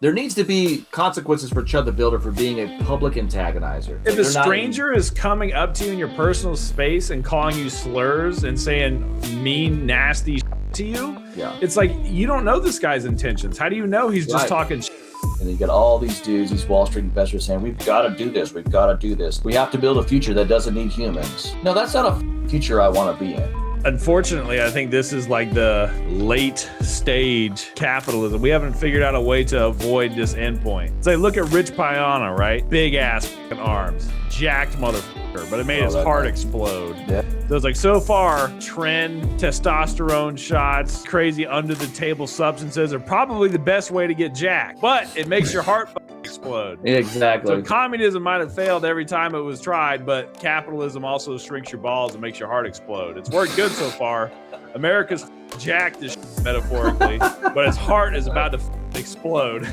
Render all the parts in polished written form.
There needs to be consequences for Chud the Builder for being a public antagonizer. If a stranger is coming up to you in your personal space and calling you slurs and saying mean, nasty shit to you, it's like you don't know this guy's intentions. How do you know he's just talking shit? And you got all these dudes, these Wall Street investors saying, we've got to do this, we've got to do this. We have to build a future that doesn't need humans. No, that's not a future I want to be in. Unfortunately, I think this is like the late stage capitalism. We haven't figured out a way to avoid this endpoint. So look at Rich Piana, right? Big ass fucking arms, jacked motherfucker, but it made his heart explode. Yeah. So it's like, so far, trend, testosterone shots, crazy under the table substances are probably the best way to get jacked, but it makes your heart explode. Exactly. So communism might have failed every time it was tried, but capitalism also shrinks your balls and makes your heart explode. It's worked good so far. America's jacked this metaphorically, but its heart is about to explode.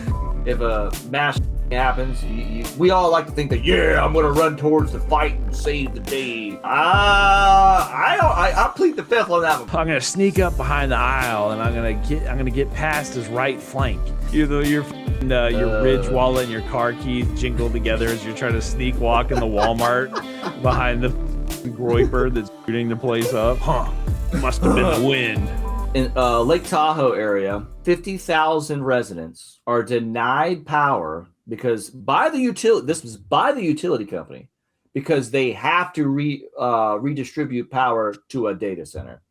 If a mass happens, we all like to think that, yeah, I'm going to run towards the fight and save the day. I plead the fifth on that one. I'm going to sneak up behind the aisle and I'm going to get past his right flank. Your Ridge wallet and your car keys jingle together as you're trying to sneak walk in the Walmart behind the Groiper that's shooting the place up. Must have been the wind. In Lake Tahoe area, 50,000 residents are denied power because this was by the utility company because they have to redistribute power to a data center.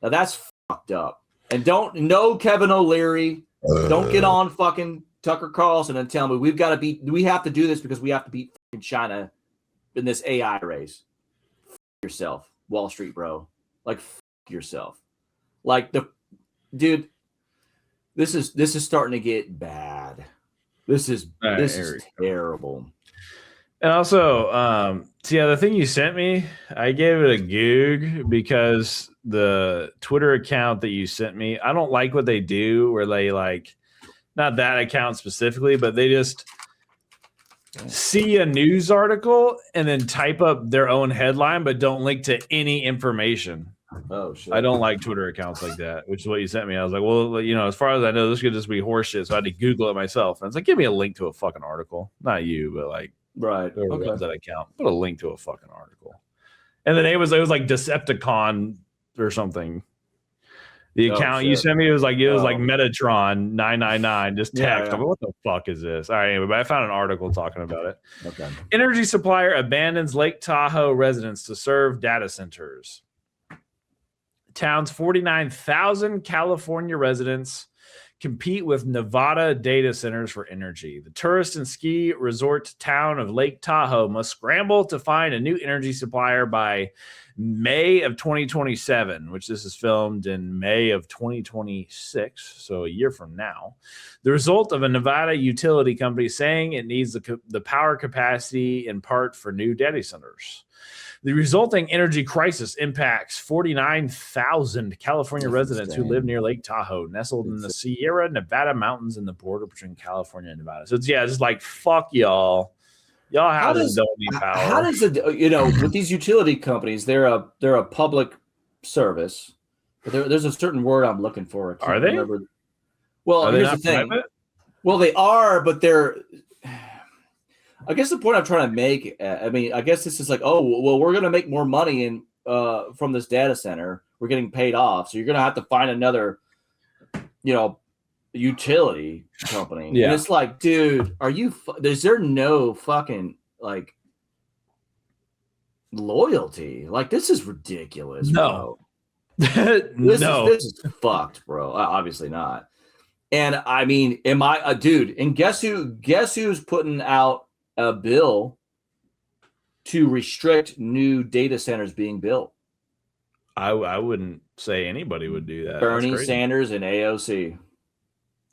Now that's fucked up. And Kevin O'Leary, don't get on fucking Tucker Carlson and tell me we have to do this because we have to beat fucking China in this AI race. F yourself, Wall Street bro. Like f yourself. Like dude, this is starting to get bad. This is terrible. And also, the thing you sent me, I gave it a goog because the Twitter account that you sent me, I don't like what they do where they like, not that account specifically, but they just see a news article and then type up their own headline, but don't link to any information. Oh shit! I don't like Twitter accounts like that, which is what you sent me. I was like, well, as far as I know, this could just be horseshit. So I had to Google it myself. And it's like, give me a link to a fucking article. Not you, but like, right? Whoever runs that account, put a link to a fucking article. And then it was like Decepticon or something. The account you sent me, it was like Metatron 999. Just text. Yeah. I'm like, what the fuck is this? All right, anyway, but I found an article talking about it. Okay. Energy supplier abandons Lake Tahoe residents to serve data centers. Town's 49,000 California residents compete with Nevada data centers for energy. The tourist and ski resort town of Lake Tahoe must scramble to find a new energy supplier by May of 2027, which this is filmed in May of 2026, so a year from now. The result of a Nevada utility company saying it needs the power capacity in part for new data centers. The resulting energy crisis impacts 49,000 California residents who live near Lake Tahoe, nestled in the Sierra Nevada mountains in the border between California and Nevada. So it's just like, fuck y'all. Y'all houses don't need power. How does it, with these utility companies, they're a public service, but there's a certain word I'm looking for. Are they? Well, here's the thing. Private? Well, they are, but they're. I guess the point I'm trying to make, I guess this is like, we're going to make more money from this data center. We're getting paid off. So you're going to have to find another, utility company. Yeah. And it's like, dude, is there no fucking like loyalty? Like, this is ridiculous. No. Bro. This is fucked, bro. Obviously not. And I mean, dude, and guess who's putting out a bill to restrict new data centers being built? I wouldn't say anybody would do that. Bernie Sanders and AOC.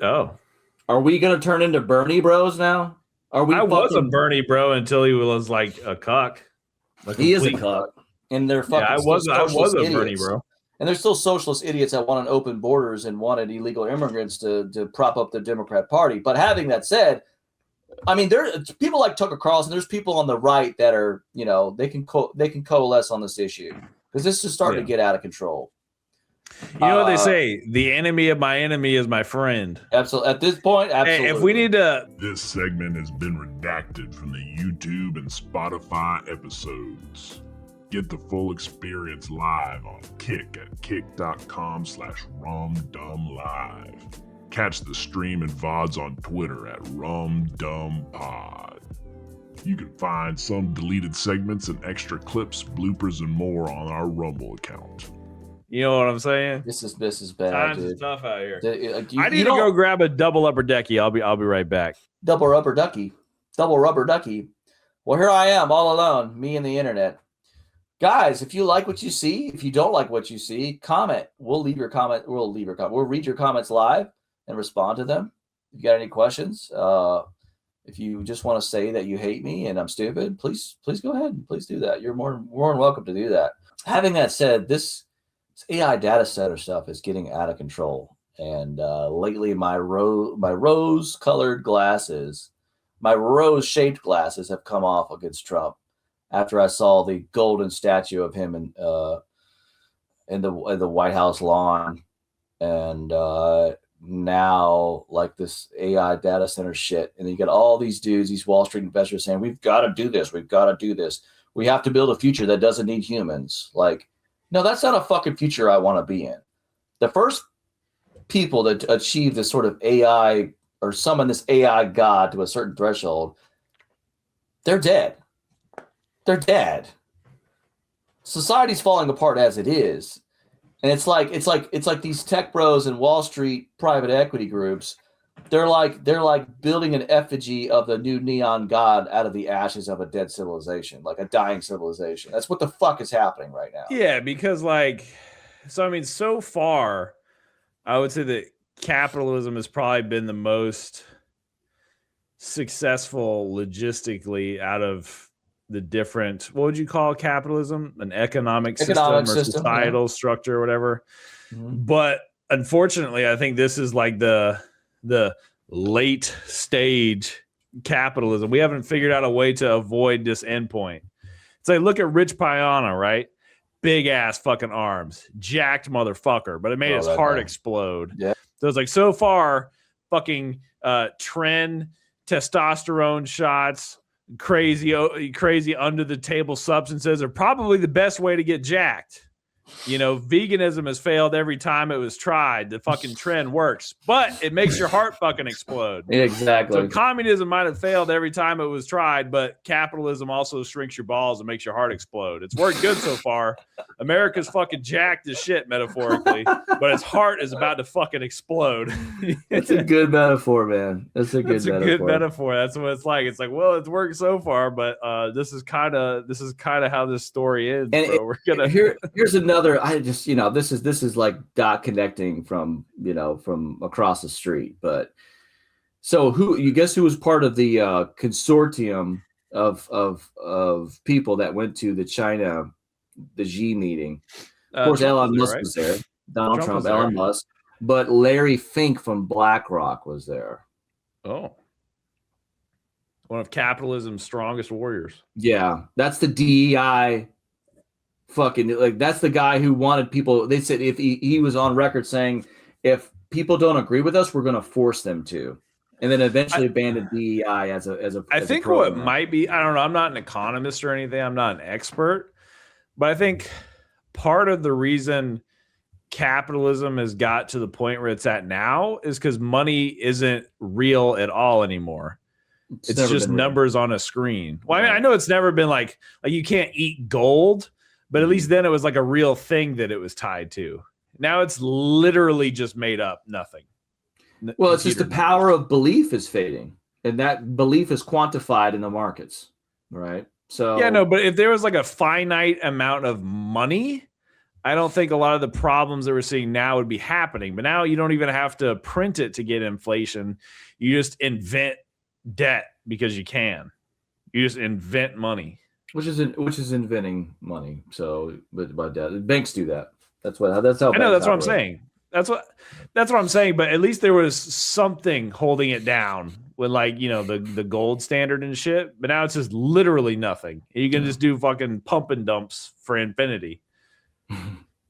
Oh, are we going to turn into Bernie bros now? I was a Bernie bro until he was like a cuck. He is a cuck, and they're fucking. I was a idiots. Bernie bro. And there's still socialist idiots that wanted open borders and wanted illegal immigrants to prop up the Democrat Party. But having that said, I mean, there's people like Tucker Carlson. There's people on the right that are, they can coalesce on this issue because this is starting to get out of control. You know what they say? The enemy of my enemy is my friend. Absolutely. At this point, absolutely. Hey, if we need to... This segment has been redacted from the YouTube and Spotify episodes. Get the full experience live on Kick at kick.com/rumdumblive. Catch the stream and VODs on Twitter at rumdumbpod. You can find some deleted segments and extra clips, bloopers, and more on our Rumble account. You know what I'm saying? This is bad. Times dude. is tough out here. I need to go grab a double upper decky. I'll be right back. Double rubber ducky. Well, here I am all alone, me and the internet. Guys, if you like what you see, if you don't like what you see, comment. We'll leave your comment. We'll read your comments live and respond to them. If you got any questions, if you just want to say that you hate me and I'm stupid, please go ahead and please do that. You're more than welcome to do that. Having that said, this AI data center stuff is getting out of control. And lately, my rose-colored glasses, my rose-shaped glasses have come off against Trump after I saw the golden statue of him in the White House lawn. And now, like, this AI data center shit. And then you got all these dudes, these Wall Street investors saying, we've got to do this. We have to build a future that doesn't need humans. Like, no, that's not a fucking future I want to be in. The first people that achieve this sort of AI or summon this AI god to a certain threshold, they're dead. They're dead. Society's falling apart as it is. And it's like these tech bros and Wall Street private equity groups. They're like building an effigy of the new neon god out of the ashes of a dead civilization, like a dying civilization. That's what the fuck is happening right now. Yeah, because so far, I would say that capitalism has probably been the most successful logistically out of the different, what would you call capitalism? An economic system or societal structure or whatever. Mm-hmm. But unfortunately, I think this is like the late stage capitalism. We haven't figured out a way to avoid this endpoint. It's like, look at Rich Piana, right? Big ass fucking arms, jacked motherfucker, but it made his heart explode. Yeah. So it's like, so far, fucking trend, testosterone shots, crazy under the table substances are probably the best way to get jacked. You know, veganism has failed every time it was tried. The fucking trend works, but it makes your heart fucking explode. Exactly. So communism might have failed every time it was tried, but capitalism also shrinks your balls and makes your heart explode. It's worked good so far. America's fucking jacked as shit, metaphorically, but its heart is about to fucking explode. It's a good metaphor, man. That's a good metaphor. That's what it's like. It's like, well, it's worked so far, but this is kind of how this story ends. And bro. Here's another. I just, this is like dot connecting from across the street. But so who was part of the consortium of people that went to the Xi meeting? Of course, Elon Musk was there. Donald Trump, Elon Musk, but Larry Fink from BlackRock was there. Oh, one of capitalism's strongest warriors. Yeah, that's the DEI. Fucking, like, that's the guy who wanted people. They said if he was on record saying, if people don't agree with us, we're going to force them to, and then eventually abandoned DEI as a. I think what might be, I don't know. I'm not an economist or anything. I'm not an expert, but I think part of the reason capitalism has got to the point where it's at now is because money isn't real at all anymore. It's just numbers on a screen. Well, I mean, I know it's never been like you can't eat gold. But at least then it was like a real thing that it was tied to. Now it's literally just made up nothing. Well, it's just the power of belief is fading. And that belief is quantified in the markets, right? So yeah, no, but if there was like a finite amount of money, I don't think a lot of the problems that we're seeing now would be happening. But now you don't even have to print it to get inflation. You just invent debt because you can. You just invent money. Which is inventing money. So, but banks do that. That's how. I know. That's what I'm saying. That's what I'm saying. But at least there was something holding it down with, like, the gold standard and shit. But now it's just literally nothing. You can just do fucking pump and dumps for infinity.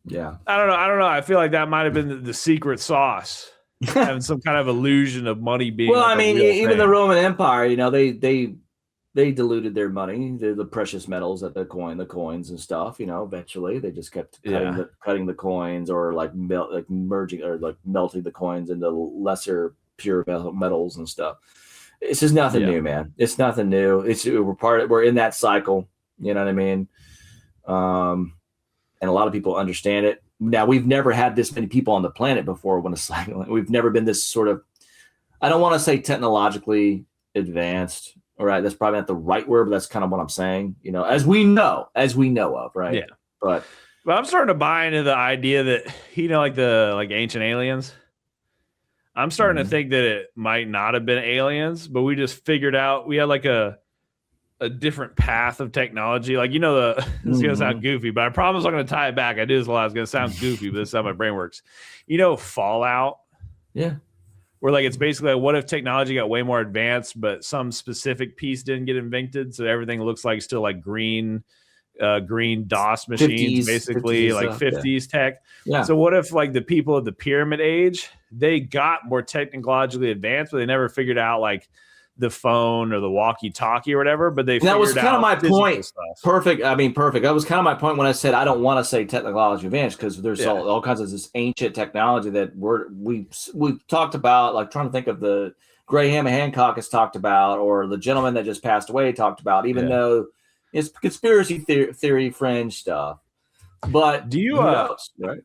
Yeah. I don't know. I feel like that might have been the secret sauce, having some kind of illusion of money being. Well, like I mean, a real even thing. the Roman Empire, you know, they diluted their money, the precious metals at the coins and stuff. You know, eventually they just kept cutting the coins, or like merging or like melting the coins into lesser pure metals and stuff. It's just nothing new, man. It's nothing new. We're in that cycle. You know what I mean? And a lot of people understand it. Now, we've never had this many people on the planet before when it's like, we've never been this sort of, I don't want to say technologically advanced. All right. That's probably not the right word, but that's kind of what I'm saying, you know, as we know of, right? Yeah. But I'm starting to buy into the idea that, you know, like ancient aliens. I'm starting to think that it might not have been aliens, but we just figured out we had like a different path of technology. Like, you know, this is going to sound goofy, but I promise I'm going to tie it back. I do this a lot. It's going to sound goofy, but this is how my brain works. You know, Fallout? Yeah. Where like, it's basically like, what if technology got way more advanced, but some specific piece didn't get invented? So everything looks like still like green DOS machines, 50s, basically 50s like stuff, 50s tech. Yeah. So what if like the people of the pyramid age, they got more technologically advanced, but they never figured out like the phone or the walkie-talkie or whatever, but that was kind of my point. Stuff. Perfect. I mean, perfect. That was kind of my point when I said I don't want to say technology advanced, because there's all kinds of this ancient technology that we've talked about, like trying to think of the Graham Hancock has talked about, or the gentleman that just passed away talked about, even though it's conspiracy theory fringe stuff. But do you knows, right?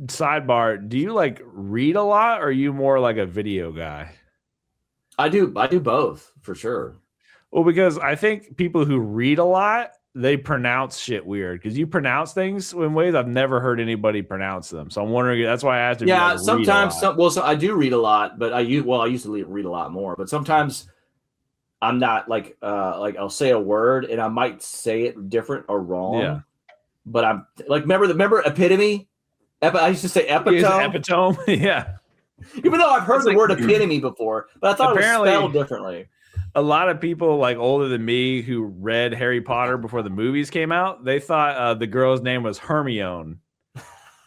Sidebar, do you like read a lot, or are you more like a video guy? I do both, for sure. Well, because I think people who read a lot, they pronounce shit weird, because you pronounce things in ways I've never heard anybody pronounce them. So I'm wondering, that's why I asked if you like sometimes so I do read a lot, but I used to read a lot more, but sometimes I'm not like I'll say a word and I might say it different or wrong. Yeah. But I'm like, remember epitome? I used to say epitome. Epitome, yeah. Even though I've heard the word epitome before, but I thought it was spelled differently. A lot of people like older than me who read Harry Potter before the movies came out, they thought the girl's name was Hermione,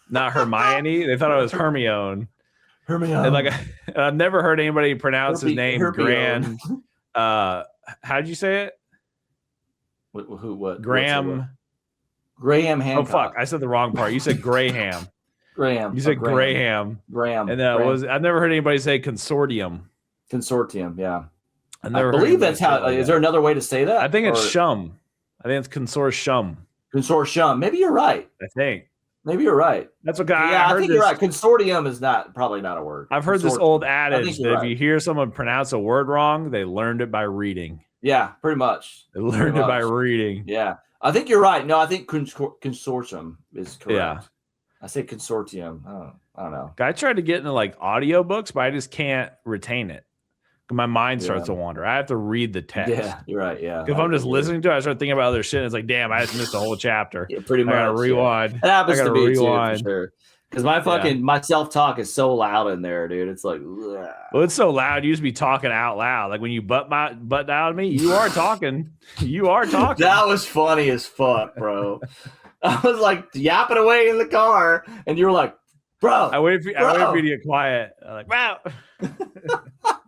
not Hermione. They thought it was Hermione. Hermione. And like, I've never heard anybody pronounce his name Grand. How'd you say it? What? Graham. Graham Hancock. Oh fuck! I said the wrong part. You said Graham. Graham. You said Graham. Graham. And I've never heard anybody say consortium. Consortium, yeah. I believe that's how. Is there another way to say that? I think it's shum. I think it's consortium. Consortium. Maybe you're right. I think. Maybe you're right. That's what I think you're right. Consortium is probably not a word. I've heard this old adage that if you hear someone pronounce a word wrong, they learned it by reading. Yeah, pretty much. They learned it by reading. Yeah. I think you're right. No, I think consortium is correct. Yeah. I say consortium. I don't know. I tried to get into like audiobooks, but I just can't retain it. My mind starts to wander. I have to read the text. Yeah, you're right. Yeah. If I'm just listening to it, I start thinking about other shit. And it's like, damn, I just missed a whole chapter. Yeah, pretty much. I gotta rewind. Yeah. That happens to me too, for sure. Because my self-talk is so loud in there, dude. It's like, ugh. Well, it's so loud. You used to be talking out loud. Like when you butt down me, you are talking. You are talking. That was funny as fuck, bro. I was like yapping away in the car, and you were like, bro. I wait for you to get quiet. I'm like, wow.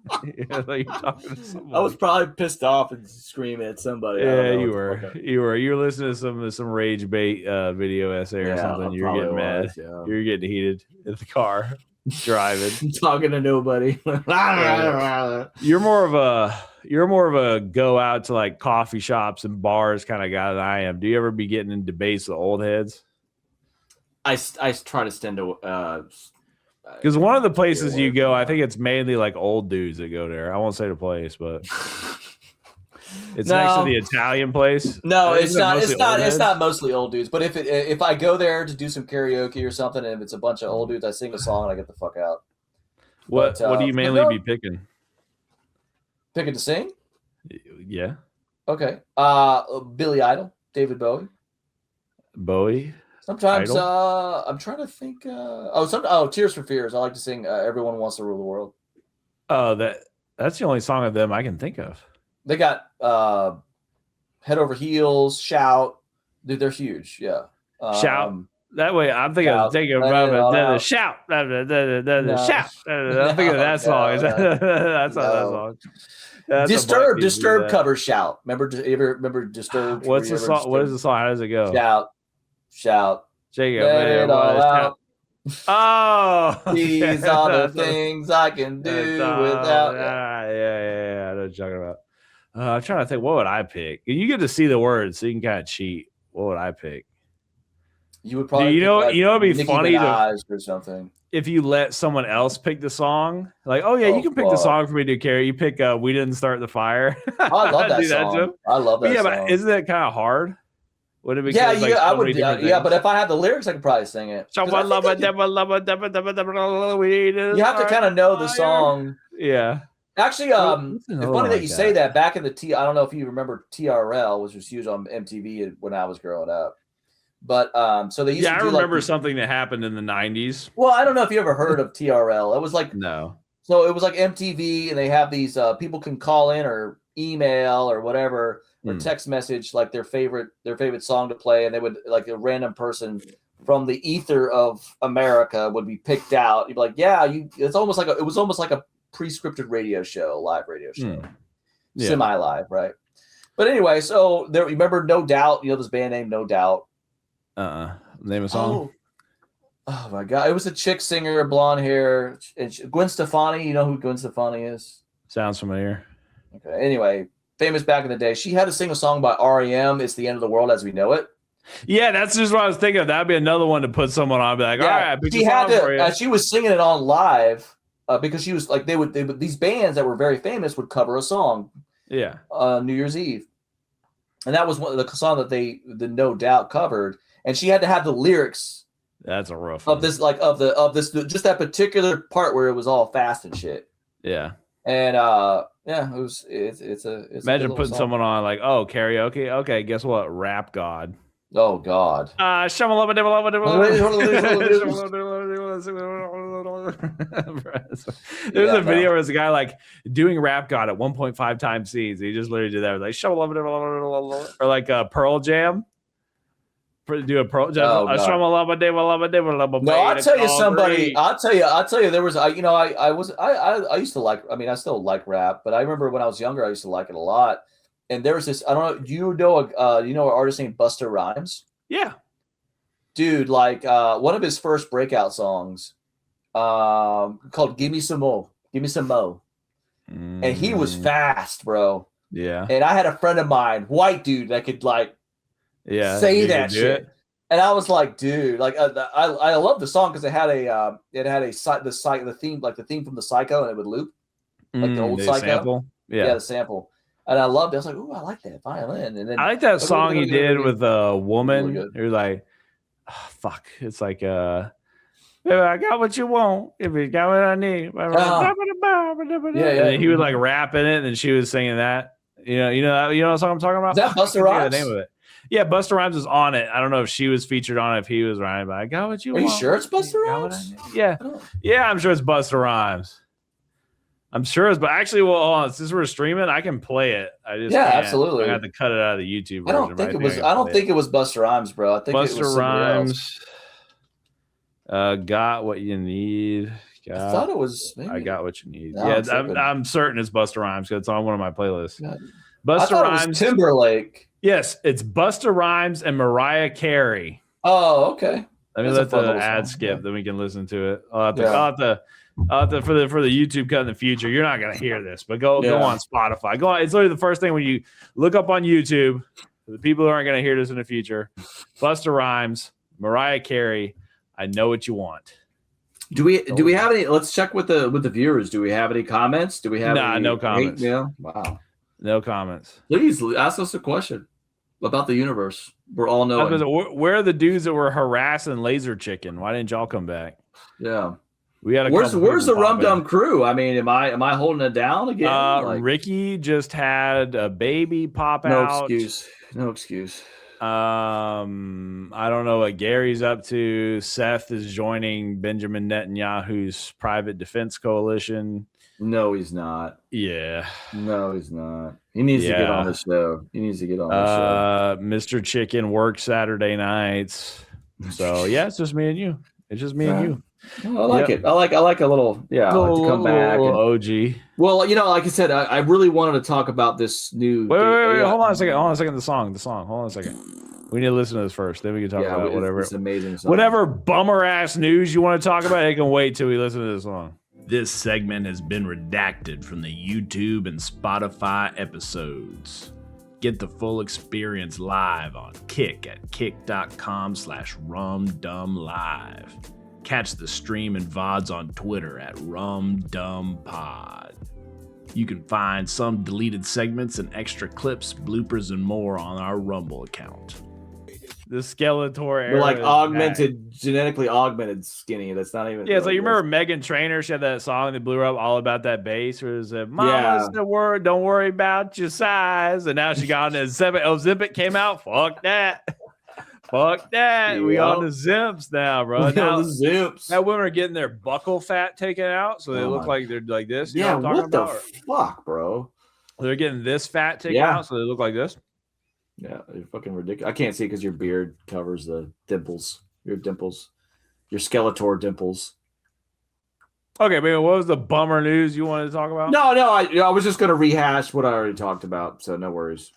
Like you're talking to somebody. I was probably pissed off and screaming at somebody. Yeah, you were. You were listening to some rage bait video essay or something. You're getting mad. Yeah. You're getting heated in the car, driving, talking to nobody. You're more of a go out to like coffee shops and bars kind of guy than I am. Do you ever be getting in debates with old heads? I try to stand to. Because one of the places you go, I think it's mainly like old dudes that go there. I won't say the place, but it's next to the Italian place. No, it's not. It's not mostly old dudes. But if I go there to do some karaoke or something, and if it's a bunch of old dudes, I sing a song and I get the fuck out. What do you mainly be picking? Picking to sing? Yeah. Okay. Billy Idol, David Bowie. Bowie. Sometimes I'm trying to think. Tears for Fears. I like to sing "Everyone Wants to Rule the World." Oh, that's the only song of them I can think of. They got Head Over Heels, Shout. Dude, they're huge. Yeah. Shout. That way, I'm thinking of taking a moment. Shout. Shout. I'm thinking of that song. That's not that song. Disturbed cover Shout. Remember Disturbed? What's the song? What is the song? How does it go? Shout. Jacob, let it all out. Oh, these are the things I can do without. Yeah. I know what you're talking about. I'm trying to think. What would I pick? You get to see the words, so you can kind of cheat. What would I pick? You would probably, it'd be funny or something. If you let someone else pick the song, like, you can pick the song for me to carry. You pick "We Didn't Start the Fire." I love that song. I love that. Yeah, song. But isn't that kind of hard? Would it be? I would. Yeah, but if I had the lyrics, I could probably sing it. You have to kind of know the song. Yeah. Actually, it's funny that you say that. Back in the I don't know if you remember TRL, which was huge on MTV when I was growing up. But so they used to do, I remember something that happened in the 90s. Well, I don't know if you ever heard of TRL. It was like no. So it was like MTV, and they have these people can call in or email or whatever or text message like their favorite song to play, and they would like a random person from the ether of America would be picked out. You'd be like, it was almost like a pre-scripted radio show, live radio show, semi-live, right? But anyway, so there. You remember No Doubt? You know this band name No Doubt. Name a song. Oh my God! It was a chick singer, blonde hair, and Gwen Stefani. You know who Gwen Stefani is? Sounds familiar. Okay. Anyway, famous back in the day. She had to sing a song by REM. It's the end of the world as we know it. Yeah, that's just what I was thinking of. That'd be another one to put someone on. Be like, all right, she had to. She was singing it on live because she was like they would these bands that were very famous would cover a song. Yeah. New Year's Eve, and that was one of the song that the No Doubt covered. And she had to have the lyrics. That's a rough of this, like of this, just that particular part where it was all fast and shit. Yeah. And it's imagine putting someone on like, karaoke. Okay, guess what? Rap God. Oh God. There's a video where there's a guy like doing Rap God at 1.5 times speeds. He just literally did that. Like or like Pearl Jam. Do a Pearl Jam. No, I'll tell you somebody. I'll tell you. There was I used to like. I mean, I still like rap, but I remember when I was younger, I used to like it a lot. And there was this. I don't know. Do you know an artist named Busta Rhymes? Yeah, dude. Like one of his first breakout songs, called "Give Me Some Mo." Give me some mo. And he was fast, bro. Yeah. And I had a friend of mine, white dude, that could like. Say that shit, and I was like, dude, like I love the song because it had the theme from the Psycho, and it would loop like the old Psycho sample. Yeah, the sample, and I loved it. I was like, ooh, I like that violin, and then I like that song he did with a woman. You're like, oh, fuck, it's like baby, I got what you want. If you got what I need, And he would like rap in it, and she was singing that. You know what song I'm talking about? Is that Busta Rhymes? The name of it. Yeah, Busta Rhymes was on it. I don't know if she was featured on it, if he was rhyming, but I got what you want. Are you sure it's Busta Rhymes? Yeah. Yeah, I'm sure it's Busta Rhymes. I'm sure it's, but actually, well, hold on, since we're streaming, I can play it. I just can't. Absolutely. I have to cut it out of the YouTube version. I don't think it was Busta Rhymes, bro. I think Busta Rhymes. Got what you need. I thought it was. Maybe. I got what you need. No, I'm certain it's Busta Rhymes because it's on one of my playlists. Busta Rhymes, Timberlake. Yes, it's Busta Rhymes and Mariah Carey. Oh, okay. Let me let the ad skip, then we can listen to it. I'll have to for the YouTube cut in the future. You're not gonna hear this, but go on Spotify. Go on. It's literally the first thing when you look up on YouTube. For the people who aren't gonna hear this in the future, Busta Rhymes, Mariah Carey. I know what you want. Do we have any? Let's check with the viewers. Do we have any comments? Do we have no comments? Wow. No comments. Please ask us a question about the universe. We're all knowing. Where are the dudes that were harassing Laser Chicken? Why didn't y'all come back? Yeah. We had Where's the Rum Dum crew? I mean, am I holding it down again? Ricky just had a baby pop out. No excuse. I don't know what Gary's up to. Seth is joining Benjamin Netanyahu's private defense coalition. No, he's not. Yeah. No, he's not. He needs to get on the show. Mr. Chicken works Saturday nights. So yeah, it's just me and you. It's just me and you. Well, I like it. I like a little, I like to come back. And, OG. Well, like I said, I really wanted to talk about this new. Wait, hold on a second. The song. Hold on a second. We need to listen to this first. Then we can talk about whatever. It's amazing song. Whatever bummer ass news you want to talk about, it can wait till we listen to this song. This segment has been redacted from the YouTube and Spotify episodes. Get the full experience live on Kick at kick.com/rumdumblive. Catch the stream and VODs on Twitter at rumdumbpod. You can find some deleted segments and extra clips, bloopers, and more on our Rumble account. The Skeletor era. They're like genetically augmented skinny. That's not even. Yeah, it's like you remember Meghan Trainor? She had that song that blew her up all about that bass. Where it was "Mama's the word, don't worry about your size." And now she got on the Ozempic came out. Fuck that. Fuck that. We on the Zimps now, bro. Now the Zimps. Now women are getting their buckle fat taken out, so they look like they're like this. You know what I'm talking about? Fuck, bro? They're getting this fat taken out, so they look like this. Yeah, you're fucking ridiculous. I can't see because your beard covers the dimples. Your dimples. Your Skeletor dimples. Okay, man, what was the bummer news you wanted to talk about? No, I was just going to rehash what I already talked about, so no worries.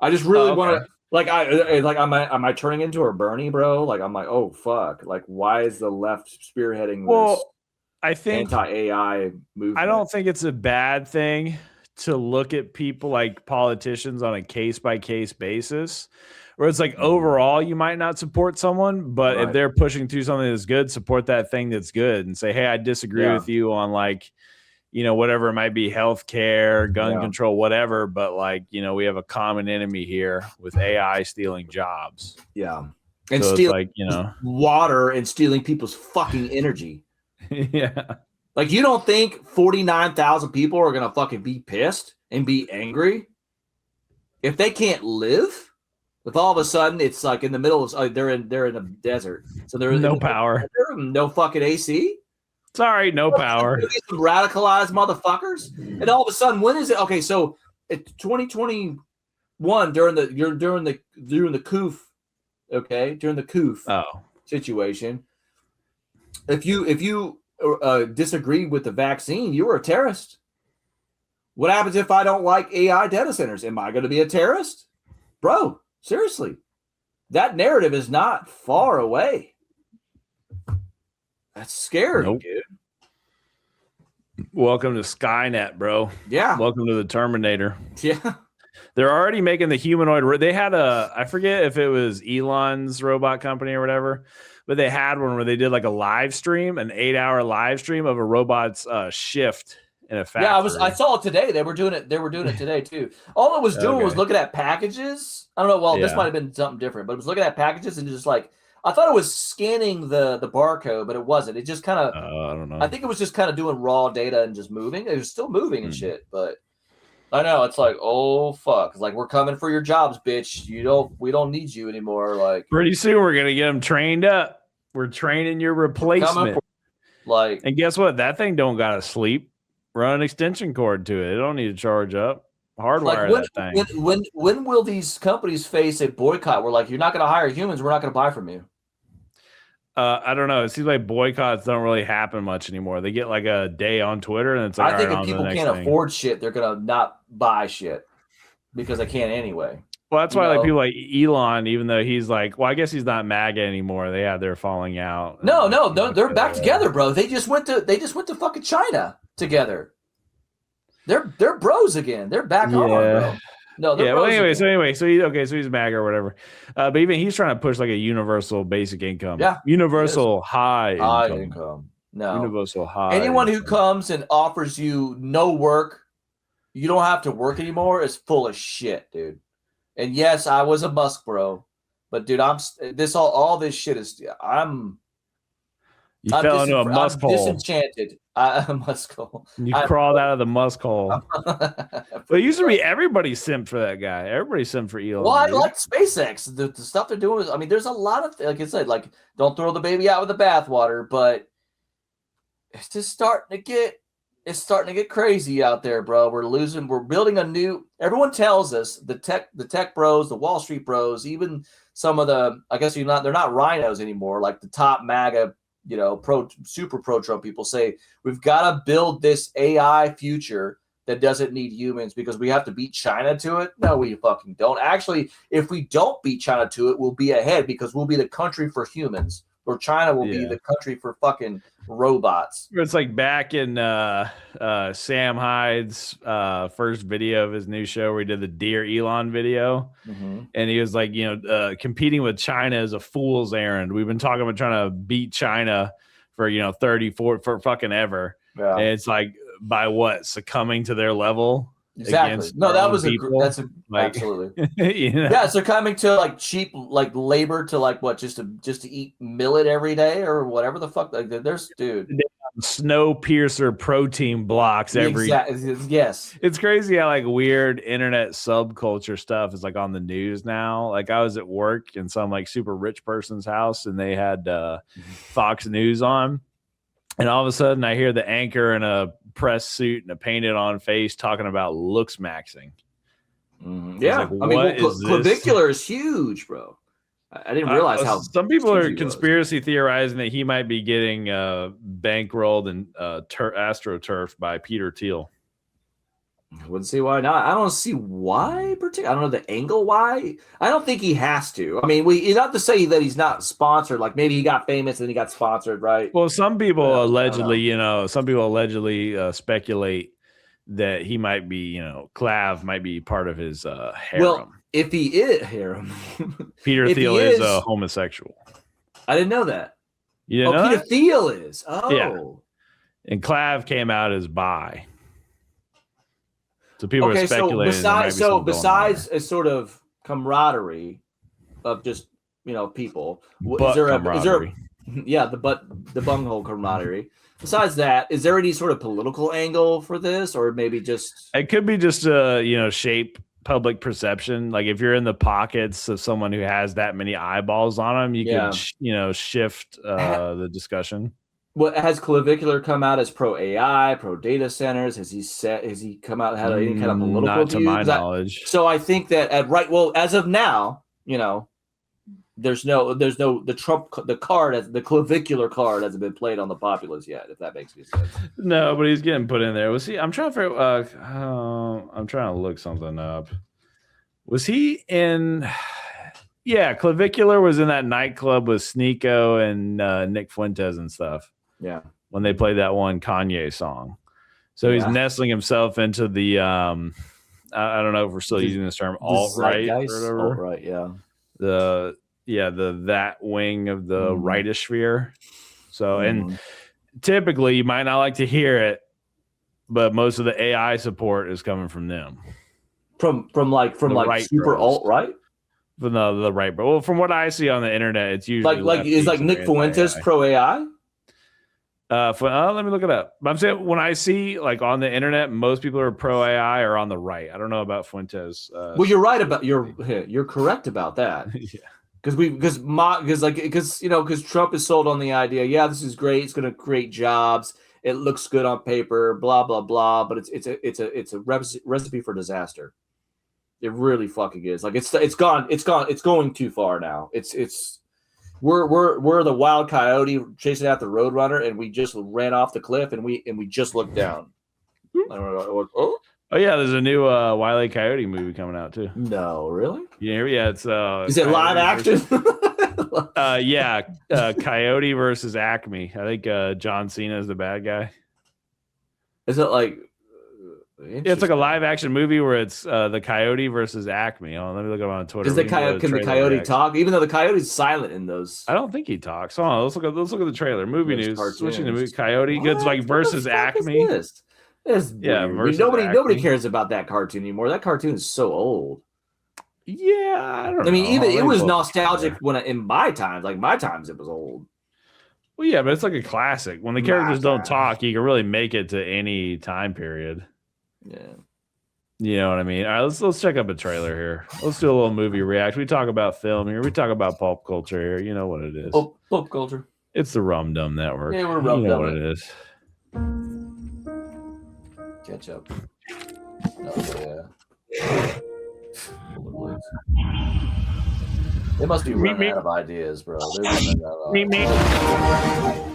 I just really want to, am I turning into a Bernie, bro? Like, I'm like, oh, fuck. Like, why is the left spearheading this I think anti-AI movement? I don't think it's a bad thing to look at people like politicians on a case-by-case basis, where it's like overall you might not support someone, but if they're pushing through something that's good, support that thing that's good and say, hey, I disagree with you on whatever it might be, healthcare, gun control, whatever, but we have a common enemy here with AI stealing jobs. Yeah. And so stealing water and stealing people's fucking energy. Yeah. Like, you don't think 49,000 people are going to fucking be pissed and be angry if they can't live? If all of a sudden it's like in the middle of they're in a desert, so there's no power, no fucking AC. Sorry, no power. Some radicalized motherfuckers, and all of a sudden, when is it? Okay, so it's 2021 during the COOF, okay, during the COOF situation. If you disagree with the vaccine, you were a terrorist. What happens if I don't like AI data centers? Am I going to be a terrorist? Bro, seriously. That narrative is not far away. That's scary, dude. Welcome to Skynet, bro. Yeah. Welcome to the Terminator. Yeah. They're already making the humanoid. They had I forget if it was Elon's robot company or whatever, but they had one where they did like a live stream, an 8-hour live stream of a robot's shift in a factory. Yeah, I saw it today. They were doing it today too. All it was doing was looking at packages. I don't know. Well, this might have been something different, but it was looking at packages and just like, I thought it was scanning the barcode, but it wasn't. It just kind of, I don't know. I think it was just kind of doing raw data and just moving. It was still moving and shit, but I know it's like, oh fuck, it's like, we're coming for your jobs, bitch. We don't need you anymore. Like, pretty soon we're gonna get them trained up. We're training your replacement. And guess what? That thing don't gotta sleep. Run an extension cord to it. It don't need to charge up. Hardwire that thing. When will these companies face a boycott? We're like, you're not going to hire humans. We're not going to buy from you. I don't know. It seems like boycotts don't really happen much anymore. They get like a day on Twitter, and it's like, I think if people can't afford shit, they're going to not buy shit because they can't anyway. Well, that's why like people like Elon, even though he's like, well, I guess he's not MAGA anymore. They had their falling out. No, they're back together, bro. They just went to fucking China together. They're bros again. They're back on, bro. No, they're bros again. So he's MAGA or whatever. But even he's trying to push like a universal basic income. Yeah, universal high income. No, universal high. Anyone who comes and offers you no work, you don't have to work anymore, is full of shit, dude. And yes, I was a Musk bro, but dude, all this shit is I'm fell into a Musk hole. Disenchanted. I'm Musk hole. You crawled out of the Musk hole. But it used to be everybody simped for that guy. Everybody simped for Elon. Well, I like SpaceX. The stuff they're doing is, there's a lot of, like I said, like, don't throw the baby out with the bathwater, but it's just starting to get It's starting to get crazy out there, bro. We're building a new. Everyone tells us the tech bros, the Wall Street bros, even some of the, I guess they're not rhinos anymore. Like the top MAGA, super pro Trump people say we've got to build this AI future that doesn't need humans because we have to beat China to it. No, we fucking don't. Actually, if we don't beat China to it, we'll be ahead because we'll be the country for humans. Or China will be the country for fucking robots. It's like back in Sam Hyde's first video of his new show where he did the Dear Elon video. Mm-hmm. And he was like, competing with China is a fool's errand. We've been talking about trying to beat China for, 34 for fucking ever. Yeah. And it's like, by what? Succumbing to their level? Exactly. No, that was absolutely. Yeah, so coming to like cheap like labor to like what just to eat millet every day or whatever the fuck. Like there's Snowpiercer protein blocks every. Yes, it's crazy how like weird internet subculture stuff is like on the news now. Like I was at work in some like super rich person's house and they had Fox News on. And all of a sudden, I hear the anchor in a press suit and a painted on face talking about looks maxing. Mm-hmm. Yeah. Like, clavicular is huge, bro. I didn't realize how. Some people are conspiracy theorizing that he might be getting bankrolled and AstroTurf by Peter Thiel. I wouldn't see why not. I don't see why particularly. I don't know the angle why. I don't think he has to. I mean, not to say that he's not sponsored. Like maybe he got famous and he got sponsored, right? Well, some people allegedly, speculate that he might be, Clav might be part of his harem. Well, if he is harem, Peter Thiel is a homosexual. I didn't know that. You know Peter Thiel is. Oh, yeah. And Clav came out as bi. So people are speculating. Besides a sort of camaraderie of just people, is there the bunghole camaraderie? Besides that, is there any sort of political angle for this, or maybe just it could be just shape public perception? Like if you're in the pockets of someone who has that many eyeballs on them, you can shift the discussion. What has Clavicular come out as pro AI, pro data centers? Has he come out had any kind of political not to my knowledge? So I think that as of now, there's no the Clavicular card hasn't been played on the populace yet. If that makes any sense. No, but he's getting put in there. Was he? I'm trying to look something up. Was he in? Yeah, Clavicular was in that nightclub with Sneeko and Nick Fuentes and stuff. Yeah, when they played that one Kanye song. So he's nestling himself into the I don't know if we're still using this term alt-right or whatever. Alt-right, yeah. The that wing of the rightosphere. So and typically you might not like to hear it, but most of the AI support is coming from them. From super alt-right? From the right, but well, from what I see on the internet, it's usually is Nick Fuentes pro AI. Let me look it up. But I'm saying when I see like on the internet, most people are pro AI or on the right. I don't know about Fuentes. Well, you're right about you're correct about that. Yeah, because Trump is sold on the idea. Yeah, this is great. It's going to create jobs. It looks good on paper. Blah blah blah. But it's a recipe for disaster. It really fucking is. Like it's going too far now. We're the wild coyote chasing out the roadrunner, and we just ran off the cliff, and we just looked down. I don't know. Oh yeah, there's a new Wile E. Coyote movie coming out too. No, really? Yeah, it's is it live action? Coyote versus Acme. I think John Cena is the bad guy. Is it like? Yeah, it's like a live action movie where it's the coyote versus Acme. Oh, let me look up on Twitter. Can the coyote talk? Even though the coyote's silent in those. I don't think he talks. Hold on, let's look at the trailer. Movie news. Switching to movie. Coyote. It's like versus Acme. Nobody cares about that cartoon anymore. That cartoon is so old. Yeah, I don't know. I mean, even it was nostalgic in my times. Like my times, it was old. Well, yeah, but it's like a classic. When the characters don't talk, you can really make it to any time period. Yeah. You know what I mean? All right, let's check up a trailer here. Let's do a little movie react. We talk about film here. We talk about pulp culture here. You know what it is. Pulp culture. It's the Rum Dum Network. Yeah, we're Rum Dum. You know what it is. Ketchup. Oh, yeah. They must be running out of ideas, bro. They're running out of ideas.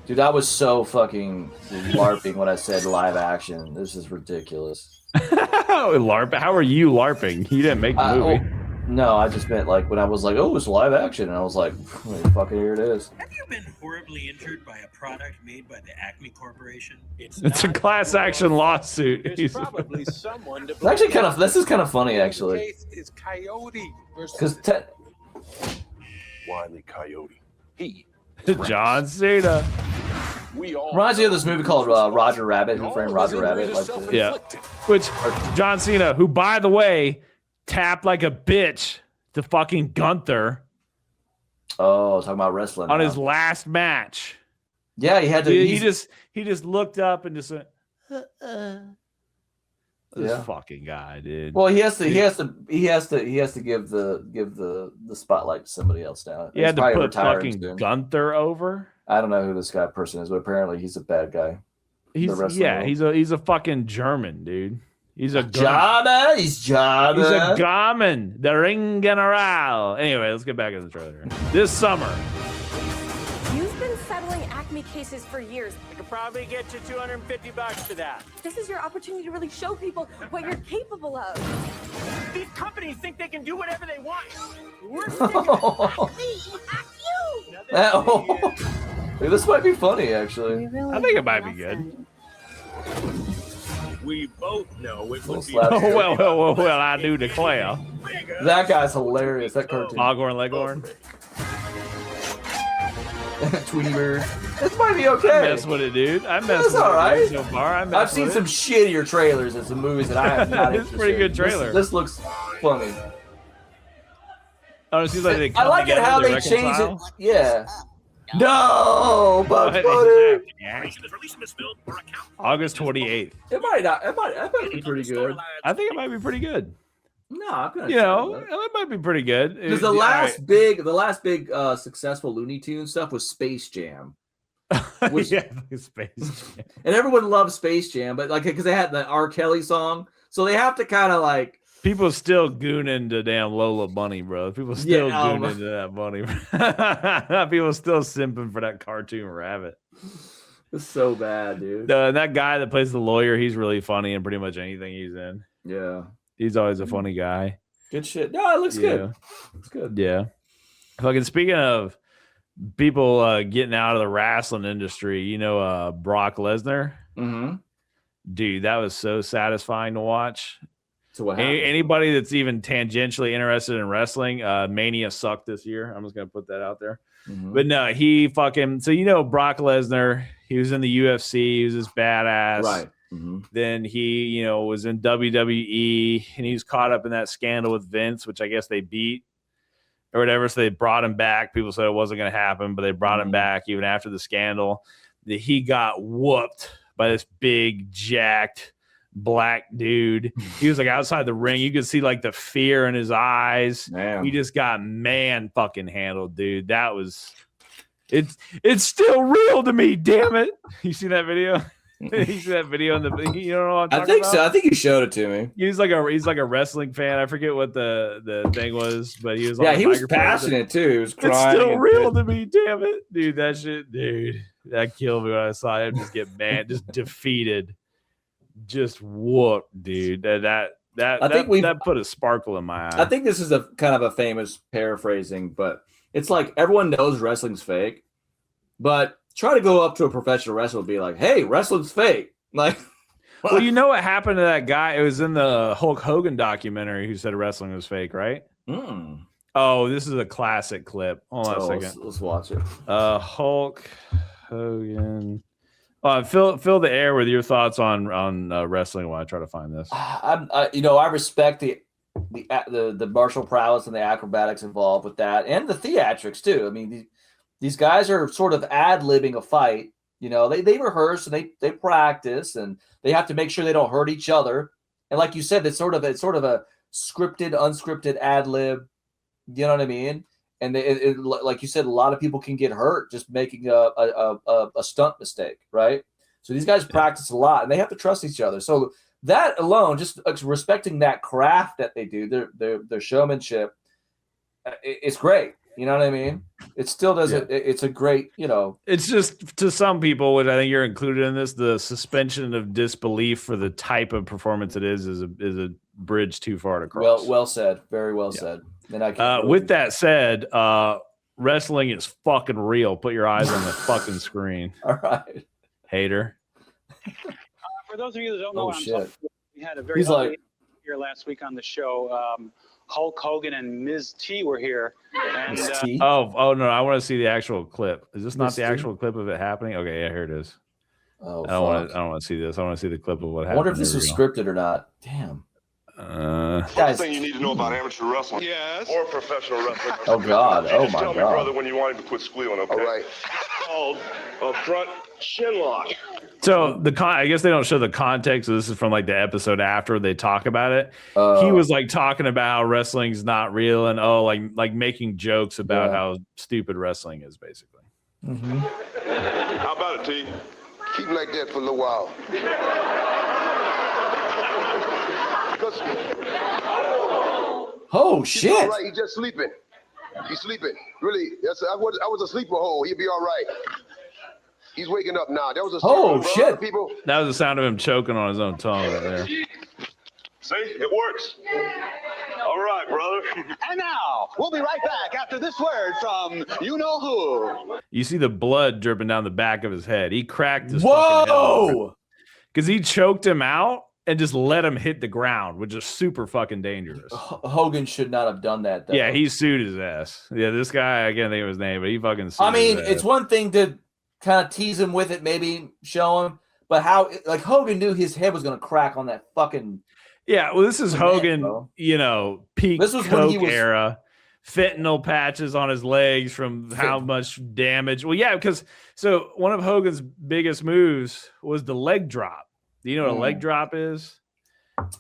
Dude, I was so fucking LARPing when I said live action. This is ridiculous. LARP? How are you LARPing? You didn't make the movie. No, I just meant like when I was like, oh, it's live action. And I was like, fucking here it is. Have you been horribly injured by a product made by the Acme Corporation? It's a class action lawsuit. There's probably someone to It's actually kind of, this is kind of funny, actually. case is Coyote Because Wile E. Coyote. He. John Cena. reminds me of this movie called Roger Rabbit. Who Framed Roger Rabbit? Like Yeah. Which, John Cena, who, by the way, tapped like a bitch to fucking Gunther. Oh, talking about wrestling on now. his last match. Yeah, he had to. He just looked up and just went. This fucking guy, dude. Well, he has to give the spotlight to somebody else now. He had to put fucking Gunther over. I don't know who this person is, but apparently he's a bad guy. He's a fucking German, dude. He's a German. He's German. He's a Garmin, the Ring General. Anyway, let's get back in the trailer. This summer. You've been settling Acme cases for years. I could probably get you $250 for that. This is your opportunity to really show people what you're capable of. These companies think they can do whatever they want. We're This might be funny, actually. I think it might be good. We both know it would be. Well, I do declare. That guy's hilarious. That cartoon. Foghorn Leghorn. Tweety Bird. This might be okay. I mess with it, dude. I mess with all right. it so far. I've seen some shittier trailers and some movies that I have not. It's a pretty good trailer. This looks funny. Oh, it seems like they I like it how they change it. Yeah. No, Bugs Bunny. August 28th. It might be pretty good. I think it might be pretty good. No, I'm gonna. It might be pretty good. Because the last big successful Looney Tunes stuff was Space Jam. Space Jam. And everyone loved Space Jam, but like because they had the R. Kelly song, so they have to kind of like. People still gooning to damn Lola Bunny, bro. People still gooning to that bunny. People still simping for that cartoon rabbit. It's so bad, dude. And that guy that plays the lawyer, he's really funny in pretty much anything he's in. Yeah. He's always a funny guy. Good shit. No, it looks good. It's good. Yeah. Fucking speaking of people getting out of the wrestling industry, Brock Lesnar? Mm-hmm. Dude, that was so satisfying to watch. So what happened? Anybody that's even tangentially interested in wrestling, Mania sucked this year. I'm just going to put that out there. Mm-hmm. But no, he fucking... So, Brock Lesnar, he was in the UFC. He was this badass. Right. Mm-hmm. Then he, was in WWE, and he was caught up in that scandal with Vince, which I guess they beat or whatever. So they brought him back. People said it wasn't going to happen, but they brought him back even after the scandal. He got whooped by this big, jacked black dude. He was like outside the ring. You could see like the fear in his eyes. Damn. He just got fucking handled, dude. That was it's still real to me, damn it. You see that video? You see that video in the what I'm talking I think about? so. I think you showed it to me. He's like a wrestling fan. I forget what the thing was, but he was he was passionate too. He was crying. It's still real to me, damn it, dude. That shit, dude, that killed me when I saw him just get just defeated, just whooped, dude. That put a sparkle in my eye. I think this is a kind of a famous paraphrasing, but it's like everyone knows wrestling's fake, but try to go up to a professional wrestler and be like, "Hey, wrestling's fake." Like, well, you know what happened to that guy? It was in the Hulk Hogan documentary who said wrestling was fake, right? Mm. Oh, this is a classic clip. Hold on a second. Let's watch it. Hulk Hogan. Fill the air with your thoughts on wrestling while I try to find this. I respect the martial prowess and the acrobatics involved with that, and the theatrics too. I mean, these guys are sort of ad-libbing a fight. They rehearse and they practice, and they have to make sure they don't hurt each other. And like you said, it's sort of a scripted, unscripted ad-lib. You know what I mean? And like you said, a lot of people can get hurt just making a stunt mistake, right? So these guys practice a lot, and they have to trust each other. So that alone, just respecting that craft that they do, their showmanship, it's great. You know what I mean? It still doesn't. Yeah. It's a great, It's just to some people, which I think you're included in this, the suspension of disbelief for the type of performance it is a bridge too far to cross. Well said. Very well said. And I with that said, wrestling is fucking real. Put your eyes on the fucking screen. All right, hater. For those of you that don't know, we had a very here last week on the show. Hulk Hogan and Ms. T were here. And, oh no! I want to see the actual clip. Is this not the actual clip of it happening? Okay, yeah, here it is. Oh, I don't want to see this. I want to see the clip of what happened. I wonder if this was scripted or not. Damn. First thing you need to know about amateur wrestling, or professional wrestling. Oh God! Oh my God! Tell me, brother, when you want him to quit squealing. Okay. All right. Called a front chin lock. So I guess they don't show the context. So this is from like the episode after they talk about it. He was like talking about how wrestling's not real and like making jokes about how stupid wrestling is, basically. Mm-hmm. How about it, T? Keep him like that for a little while. Oh shit! He's all right. He's just sleeping. He's sleeping. Really? Yes. I was a sleeper hole. He'll be all right. He's waking up now. That was a shit! People. That was the sound of him choking on his own tongue right there. See, it works. All right, brother. And now we'll be right back after this word from you know who. You see the blood dripping down the back of his head. He cracked his Whoa! Because he choked him out and just let him hit the ground, which is super fucking dangerous. Hogan should not have done that, though. Yeah, he sued his ass. Yeah, this guy, I can't think of his name, but he fucking sued his ass. It's one thing to kind of tease him with it, maybe show him, but how, like, Hogan knew his head was going to crack on that fucking. Yeah, well, this is Hogan, peak Coke era. Fentanyl patches on his legs from how much damage. Well, yeah, because one of Hogan's biggest moves was the leg drop. Do you know what a leg drop is?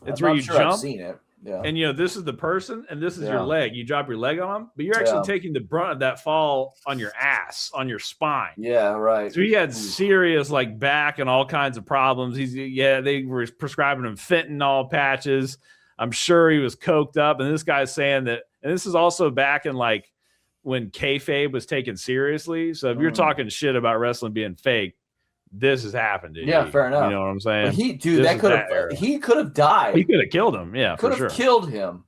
It's where you jump. I've seen it. Yeah. And this is the person, and this is your leg. You drop your leg on them, but you're actually taking the brunt of that fall on your ass, on your spine. Yeah, right. So he had serious back and all kinds of problems. They were prescribing him fentanyl patches. I'm sure he was coked up, and this guy's saying that. And this is also back in when kayfabe was taken seriously. So if you're talking shit about wrestling being fake, this has happened. Yeah, fair enough. You know what I'm saying? But he could have died. He could have killed him. Yeah, could have killed him.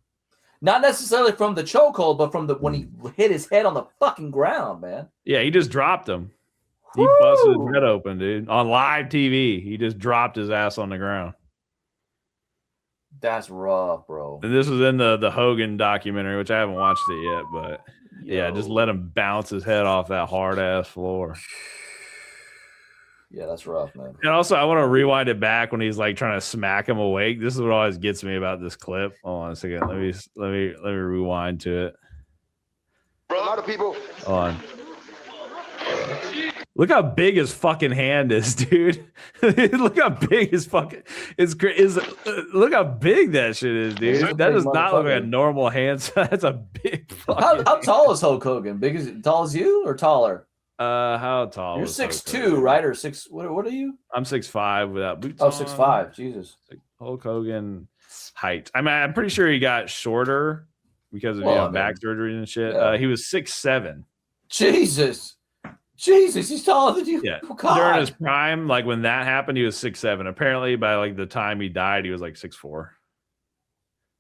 Not necessarily from the chokehold, but from when he hit his head on the fucking ground, man. Yeah, he just dropped him. He busted his head open, dude, on live TV. He just dropped his ass on the ground. That's rough, bro. And this was in the Hogan documentary, which I haven't watched it yet, but just let him bounce his head off that hard ass floor. Yeah, that's rough, man. And also, I want to rewind it back when he's trying to smack him awake. This is what always gets me about this clip. Hold on a second. Let me rewind to it. A lot of people. Hold on. Look how big his fucking hand is, dude. Look how big his fucking look how big that shit is, dude. That does not look like a normal hand. That's a big fucking. How tall is Hulk Hogan? Tall as you or taller? How tall? You're 6'2", right? Or 6? What are you? I'm 6'5" without boots. Oh, 6'5". Jesus. Hulk Hogan height. I mean, I'm pretty sure he got shorter because of back surgery and shit. Yeah. He was 6'7". Jesus, he's taller than you. Yeah. Oh, during his prime, when that happened, he was 6'7". Apparently, by the time he died, he was 6'4".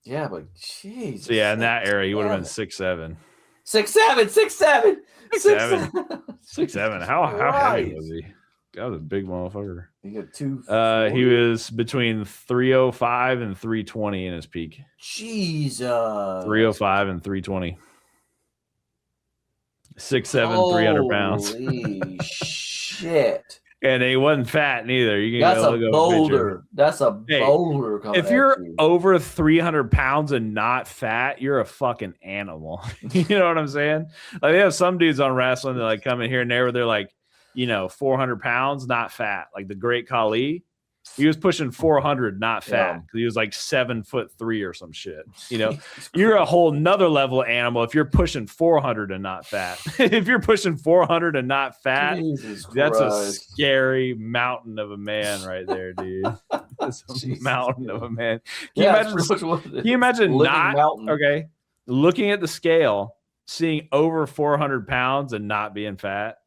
Yeah, but Jesus. So in that era, he would have been 6'7". 6'7". 6'7". How heavy was he? That was a big motherfucker. He got 2. He was between 305 and 320 in his peak. Jesus. 305 and 320. 6'7", 300 pounds. Holy shit. And he wasn't fat neither. That's a boulder. That's a boulder. If you're over 300 pounds and not fat, you're a fucking animal. You know what I'm saying? They have some dudes on wrestling that come in here and there where they're 400 pounds, not fat. Like the Great Khali. He was pushing 400, not fat. Yeah. He was like 7'3" or some shit. You know, you're a whole nother level animal if you're pushing 400 and not fat. If you're pushing 400 and not fat, that's a scary mountain of a man right there, dude. That's a mountain of a man. Can you imagine not mountain. Looking at the scale, seeing over 400 pounds and not being fat?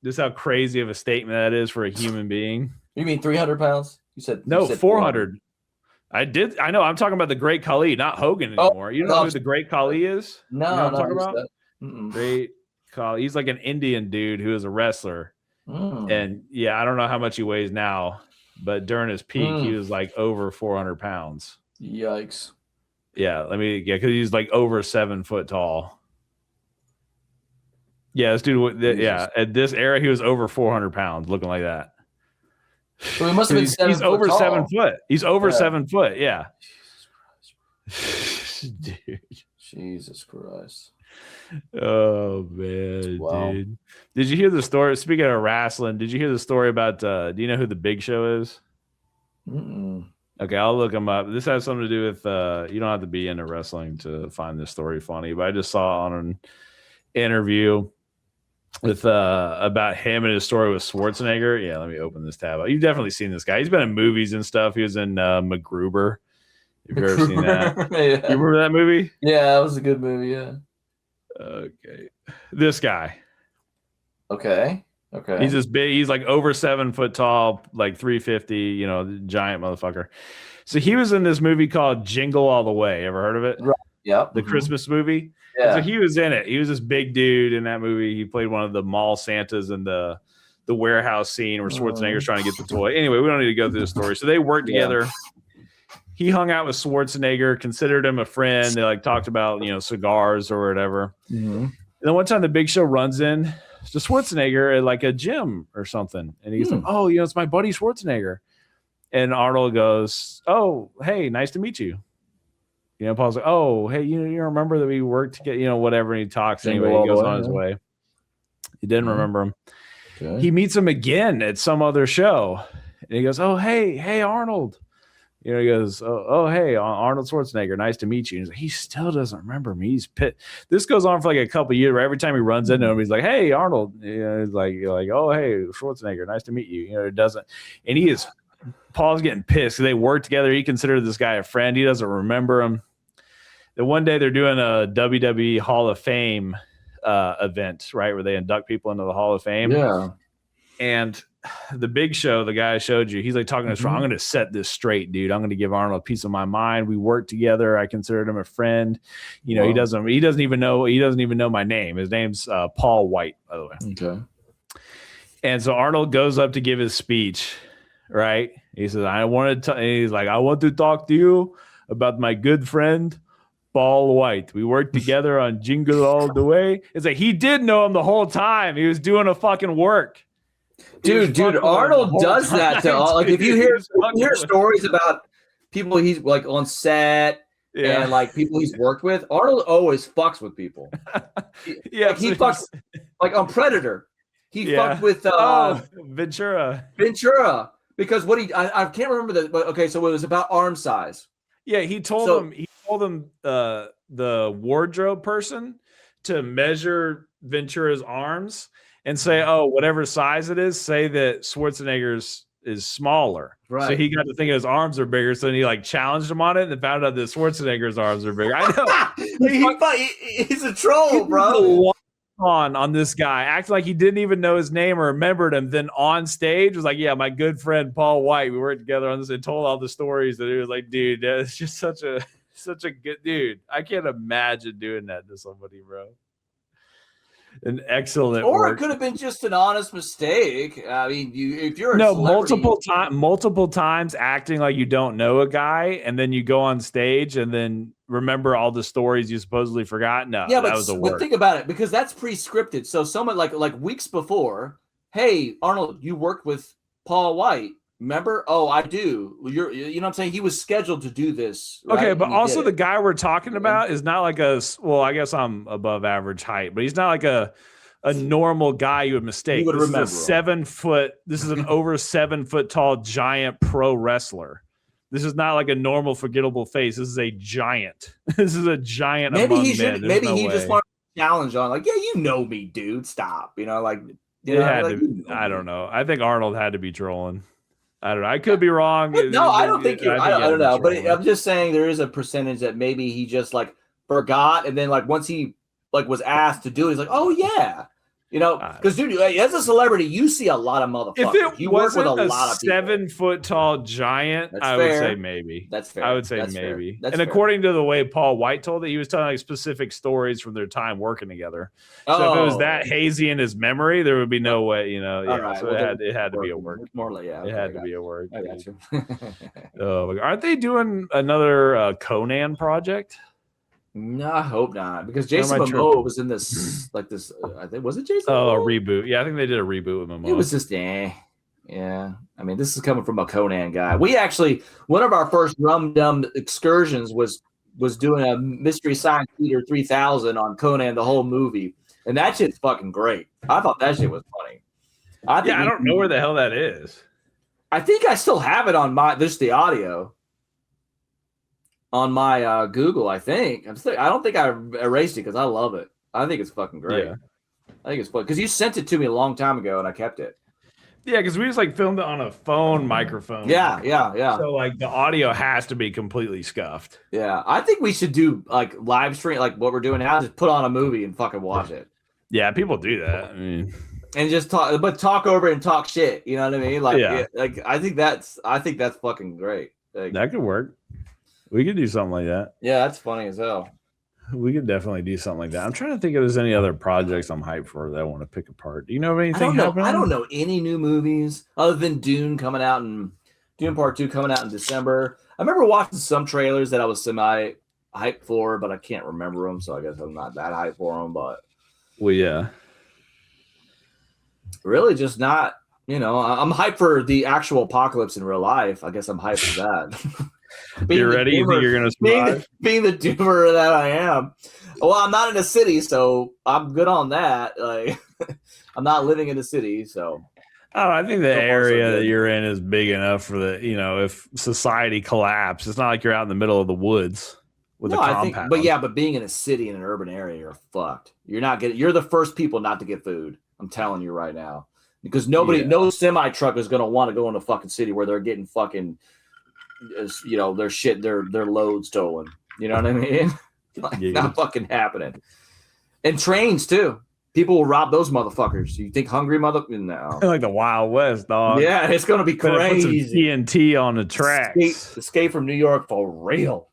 Just how crazy of a statement that is for a human being. You mean 300 pounds? You said 400. I did. I know. I'm talking about the Great Khali, not Hogan anymore. You know who the Great Khali is? No, you know what I'm talking about? Great Khali. He's like an Indian dude who is a wrestler. And I don't know how much he weighs now, but during his peak, he was like over 400 pounds. Yikes. Yeah, because he's like over 7 foot tall. Yeah, this dude. At this era, he was over 400 pounds, looking like that. So he must have been he's over tall. 7 foot. He's over 7 foot. Yeah. Dude. Jesus Christ. Oh man, dude. Did you hear the story? Speaking of wrestling, did you hear the story about do you know who the Big Show is? Okay, I'll look him up. This has something to do with you don't have to be into wrestling to find this story funny, but I just saw on an interview with about him and his story with Schwarzenegger. Yeah, let me open this tab. You've definitely seen this guy. He's been in movies and stuff. He was in MacGruber. Have you ever seen that? You remember that movie? Yeah, that was a good movie. Yeah. Okay, this guy. Okay. He's this big. He's like over 7 foot tall, like 350. You know, giant motherfucker. So he was in this movie called Jingle All the Way. Ever heard of it? Right. Yep. The Christmas movie. Yeah. So he was in it. He was this big dude in that movie. He played one of the mall Santas in the warehouse scene where Schwarzenegger's trying to get the toy. Anyway, we don't need to go through the story. So they worked together. He hung out with Schwarzenegger, considered him a friend. They like talked about, cigars or whatever. And then one time the Big Show runs in to Schwarzenegger at like a gym or something. And he's like, oh, it's my buddy Schwarzenegger. And Arnold goes, oh, hey, nice to meet you. Paul's like, oh, hey, you remember that we worked together, whatever. And he talks anyway. He goes on his way. He didn't remember him. Okay. He meets him again at some other show. And he goes, oh, hey, Arnold. He goes, oh, hey, Arnold Schwarzenegger, nice to meet you. And he's like, he still doesn't remember me. He's pissed. This goes on for like a couple of years. Right? Every time he runs into him, he's like, hey, Arnold. He's like, oh, hey, Schwarzenegger, nice to meet you. It doesn't. And Paul's getting pissed. They work together. He considered this guy a friend. He doesn't remember him. Then one day they're doing a WWE Hall of Fame event, right, where they induct people into the Hall of Fame. Yeah. And the Big Show, the guy I showed you, he's like talking to us. I'm going to set this straight, dude. I'm going to give Arnold a piece of my mind. We worked together. I considered him a friend. He doesn't even know my name. His name's Paul White, by the way. Okay. And so Arnold goes up to give his speech, right? He says, he's like, I want to talk to you about my good friend, Paul White. We worked together on Jingle All the Way. It's like he did know him the whole time. He was doing a fucking work. Dude, Arnold does that to all. Like if you hear stories about people he's like on set and like people he's worked with, Arnold always fucks with people. He fucks like on Predator. He fucked with Ventura because I can't remember that, but okay, so it was about arm size. Yeah, he told him the wardrobe person to measure Ventura's arms and say, oh, whatever size it is, say that Schwarzenegger's is smaller. Right. So he got to think his arms are bigger. So then he like challenged him on it and found out that Schwarzenegger's arms are bigger. I know. He's a troll, bro. On this guy, acting like he didn't even know his name or remembered him. Then on stage was like, yeah, my good friend Paul White. We worked together on this and told all the stories that he was like, dude, that's just such a good dude. I can't imagine doing that to somebody, bro. An excellent or it could have been just an honest mistake. I mean, if you're multiple times acting like you don't know a guy, and then you go on stage and then remember all the stories you supposedly forgot. No, yeah, that was a work. But think about it, because that's pre-scripted. So someone like weeks before, hey, Arnold, you worked with Paul White. Remember? Oh, I do. You know what I'm saying? He was scheduled to do this. Right? Okay, but also the guy we're talking about is not like I guess I'm above average height, but he's not like a a normal guy you would mistake. You would remember him. This is an over 7 foot tall giant pro wrestler. This is not like a normal forgettable face. This is a giant. This is a giant. Maybe among he should. men. Maybe There's he no just way. wanted to challenge on, like, yeah, you know me, dude. Stop. You know, like, I don't know. I think Arnold had to be trolling. I don't know. I could be wrong. No, I don't think you're. I don't know. But trolling. I'm just saying there is a percentage that maybe he just like forgot, and then like once he like was asked to do it, he's like, oh yeah. You know, because dude, as a celebrity, you see a lot of motherfuckers. If it you work with a wasn't lot of people. 7 foot tall giant, That's I fair. would say maybe. That's fair. I would say That's maybe. fair. That's and fair. according to the way Paul White told it, he was telling like specific stories from their time working together. So if it was that hazy in his memory, there would be no way, you know. Yeah, right. so it had to be a work. More like It had to be a work. I got you. Aren't they doing another Conan project? No, I hope not, because Jason Momoa was in this I think was it Jason? Oh, a Momoa? reboot. Yeah, I think they did a reboot with Momoa. It was just yeah. I mean, this is coming from a Conan guy. We actually one of our first Rum Dum excursions was doing a Mystery Science Theater 3000 on Conan, the whole movie, and that shit's fucking great. I thought that shit was funny. I don't know where the hell that is. I think I still have it on the audio. On my Google, I think. I don't think I erased it because I love it. I think it's fucking great. Yeah. I think it's fun because you sent it to me a long time ago and I kept it. Yeah, because we just like filmed it on a phone microphone. Yeah. So like the audio has to be completely scuffed. Yeah, I think we should do like live stream, like what we're doing now. Just put on a movie and fucking watch it. Yeah, people do that. I mean, and just talk over it and talk shit. You know what I mean? Like, like I think that's fucking great. Like, that could work. We could do something like that. Yeah, that's funny as hell. We could definitely do something like that. I'm trying to think if there's any other projects I'm hyped for that I want to pick apart. Do you know of anything happening? I don't know any new movies other than Dune coming out and Dune Part 2 coming out in December. I remember watching some trailers that I was semi hyped for, but I can't remember them, so I guess I'm not that hyped for them. But yeah, really just not. You know, I'm hyped for the actual apocalypse in real life. I guess I'm hyped for that. You're ready? You think you're going to survive? Being the doomer that I am. Well, I'm not in a city, so I'm good on that. Like, I'm not living in a city, so. Oh, I think the area that you're in is big enough for if society collapsed, it's not like you're out in the middle of the woods with a compound. But being in a city in an urban area, you're fucked. You're the first people not to get food. I'm telling you right now. Because no semi truck is going to want to go in a fucking city where they're getting fucking, their shit, their load stolen. You know what I mean? Not fucking happening. And trains too. People will rob those motherfuckers. You think hungry No. Like the Wild West, dog. Yeah, it's going to be crazy. Put some TNT on the tracks. Escape from New York for real.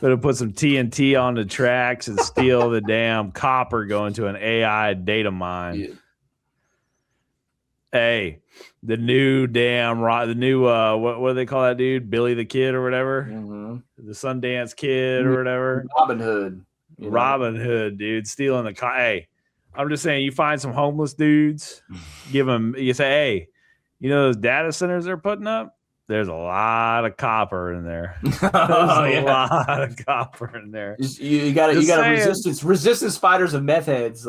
Better put some TNT on the tracks and steal the damn copper going to an AI data mine. Yeah. Hey, the new what do they call that dude? Billy the Kid or whatever? Mm-hmm. The Sundance Kid or whatever? Robin Hood. Robin Hood, dude, stealing the car. Hey, I'm just saying, you find some homeless dudes, you say, hey, those data centers they're putting up? There's a lot of copper in there. There's a lot of copper in there. You got resistance fighters and meth heads.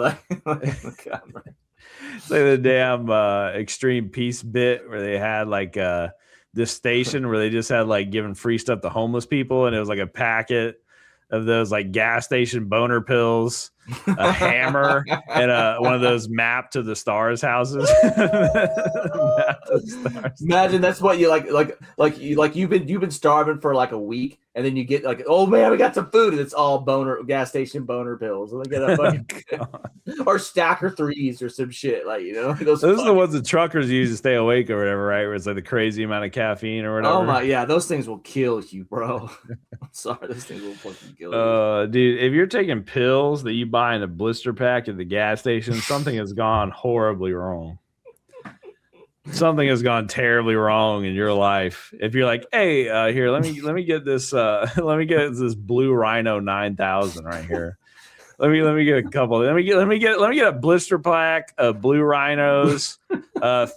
It's like the damn Extreme Peace bit where they had like this station where they just had like giving free stuff to homeless people, and it was like a packet of those like gas station boner pills, a hammer, and one of those map to the stars houses. Imagine that's what you like you've been starving for like a week, and then you get like, oh man, we got some food, and it's all gas station boner pills. And they get a fucking or Stacker 3s or some shit those are the ones the truckers use to stay awake or whatever, right? Where it's like the crazy amount of caffeine or whatever. Oh my, yeah, those things will kill you, bro. I'm sorry, those things will fucking kill you. Dude, if you're taking pills that you buy in a blister pack at the gas station, something has gone horribly wrong. Something has gone terribly wrong in your life. If you're like, hey, here, let me get this this Blue Rhino 9000 right here. Let me get a couple. Let me get a blister pack of Blue Rhinos,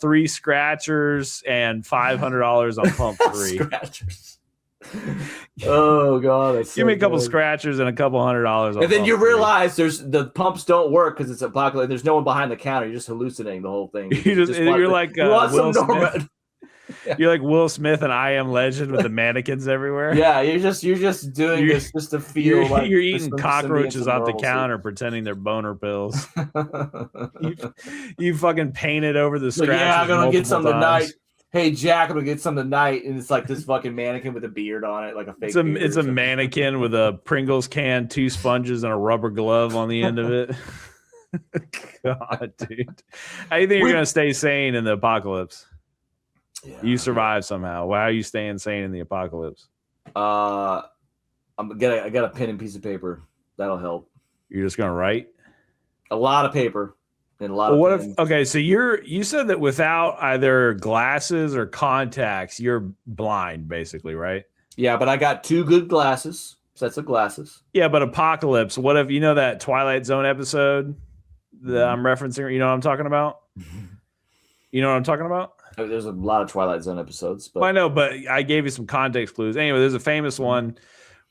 3 scratchers, and $500 on pump 3. Scratchers. Oh Oh god, that's give me so a couple good. scratchers and a couple $100. And then you realize the pumps don't work because it's apocalypse. There's no one behind the counter. You're just hallucinating the whole thing. You're like Will Smith. Yeah. You're like Will Smith and I Am Legend with the mannequins everyure. Yeah, you're just doing this just to feel like you're eating cockroaches off the counter pretending they're boner pills. you fucking painted over the scratches. Yeah, I'm gonna get some times. tonight. Hey Jack, I'm gonna get some tonight, and it's like this fucking mannequin with a beard on it, like a fake. It's a mannequin with a Pringles can, 2 sponges, and a rubber glove on the end of it. God, dude, how do you think you're gonna stay sane in the apocalypse? Yeah. You survive somehow. Why are you staying sane in the apocalypse? I got a pen and piece of paper. That'll help. You're just gonna write a lot of paper and a lot of pens. Okay, so you said that without either glasses or contacts, you're blind, basically, right? Yeah, but I got 2 good sets of glasses. Yeah, but apocalypse. What if you know that Twilight Zone episode that I'm referencing? You know what I'm talking about? You know what I'm talking about? There's a lot of Twilight Zone episodes. But well, I know, but I gave you some context clues. Anyway, there's a famous one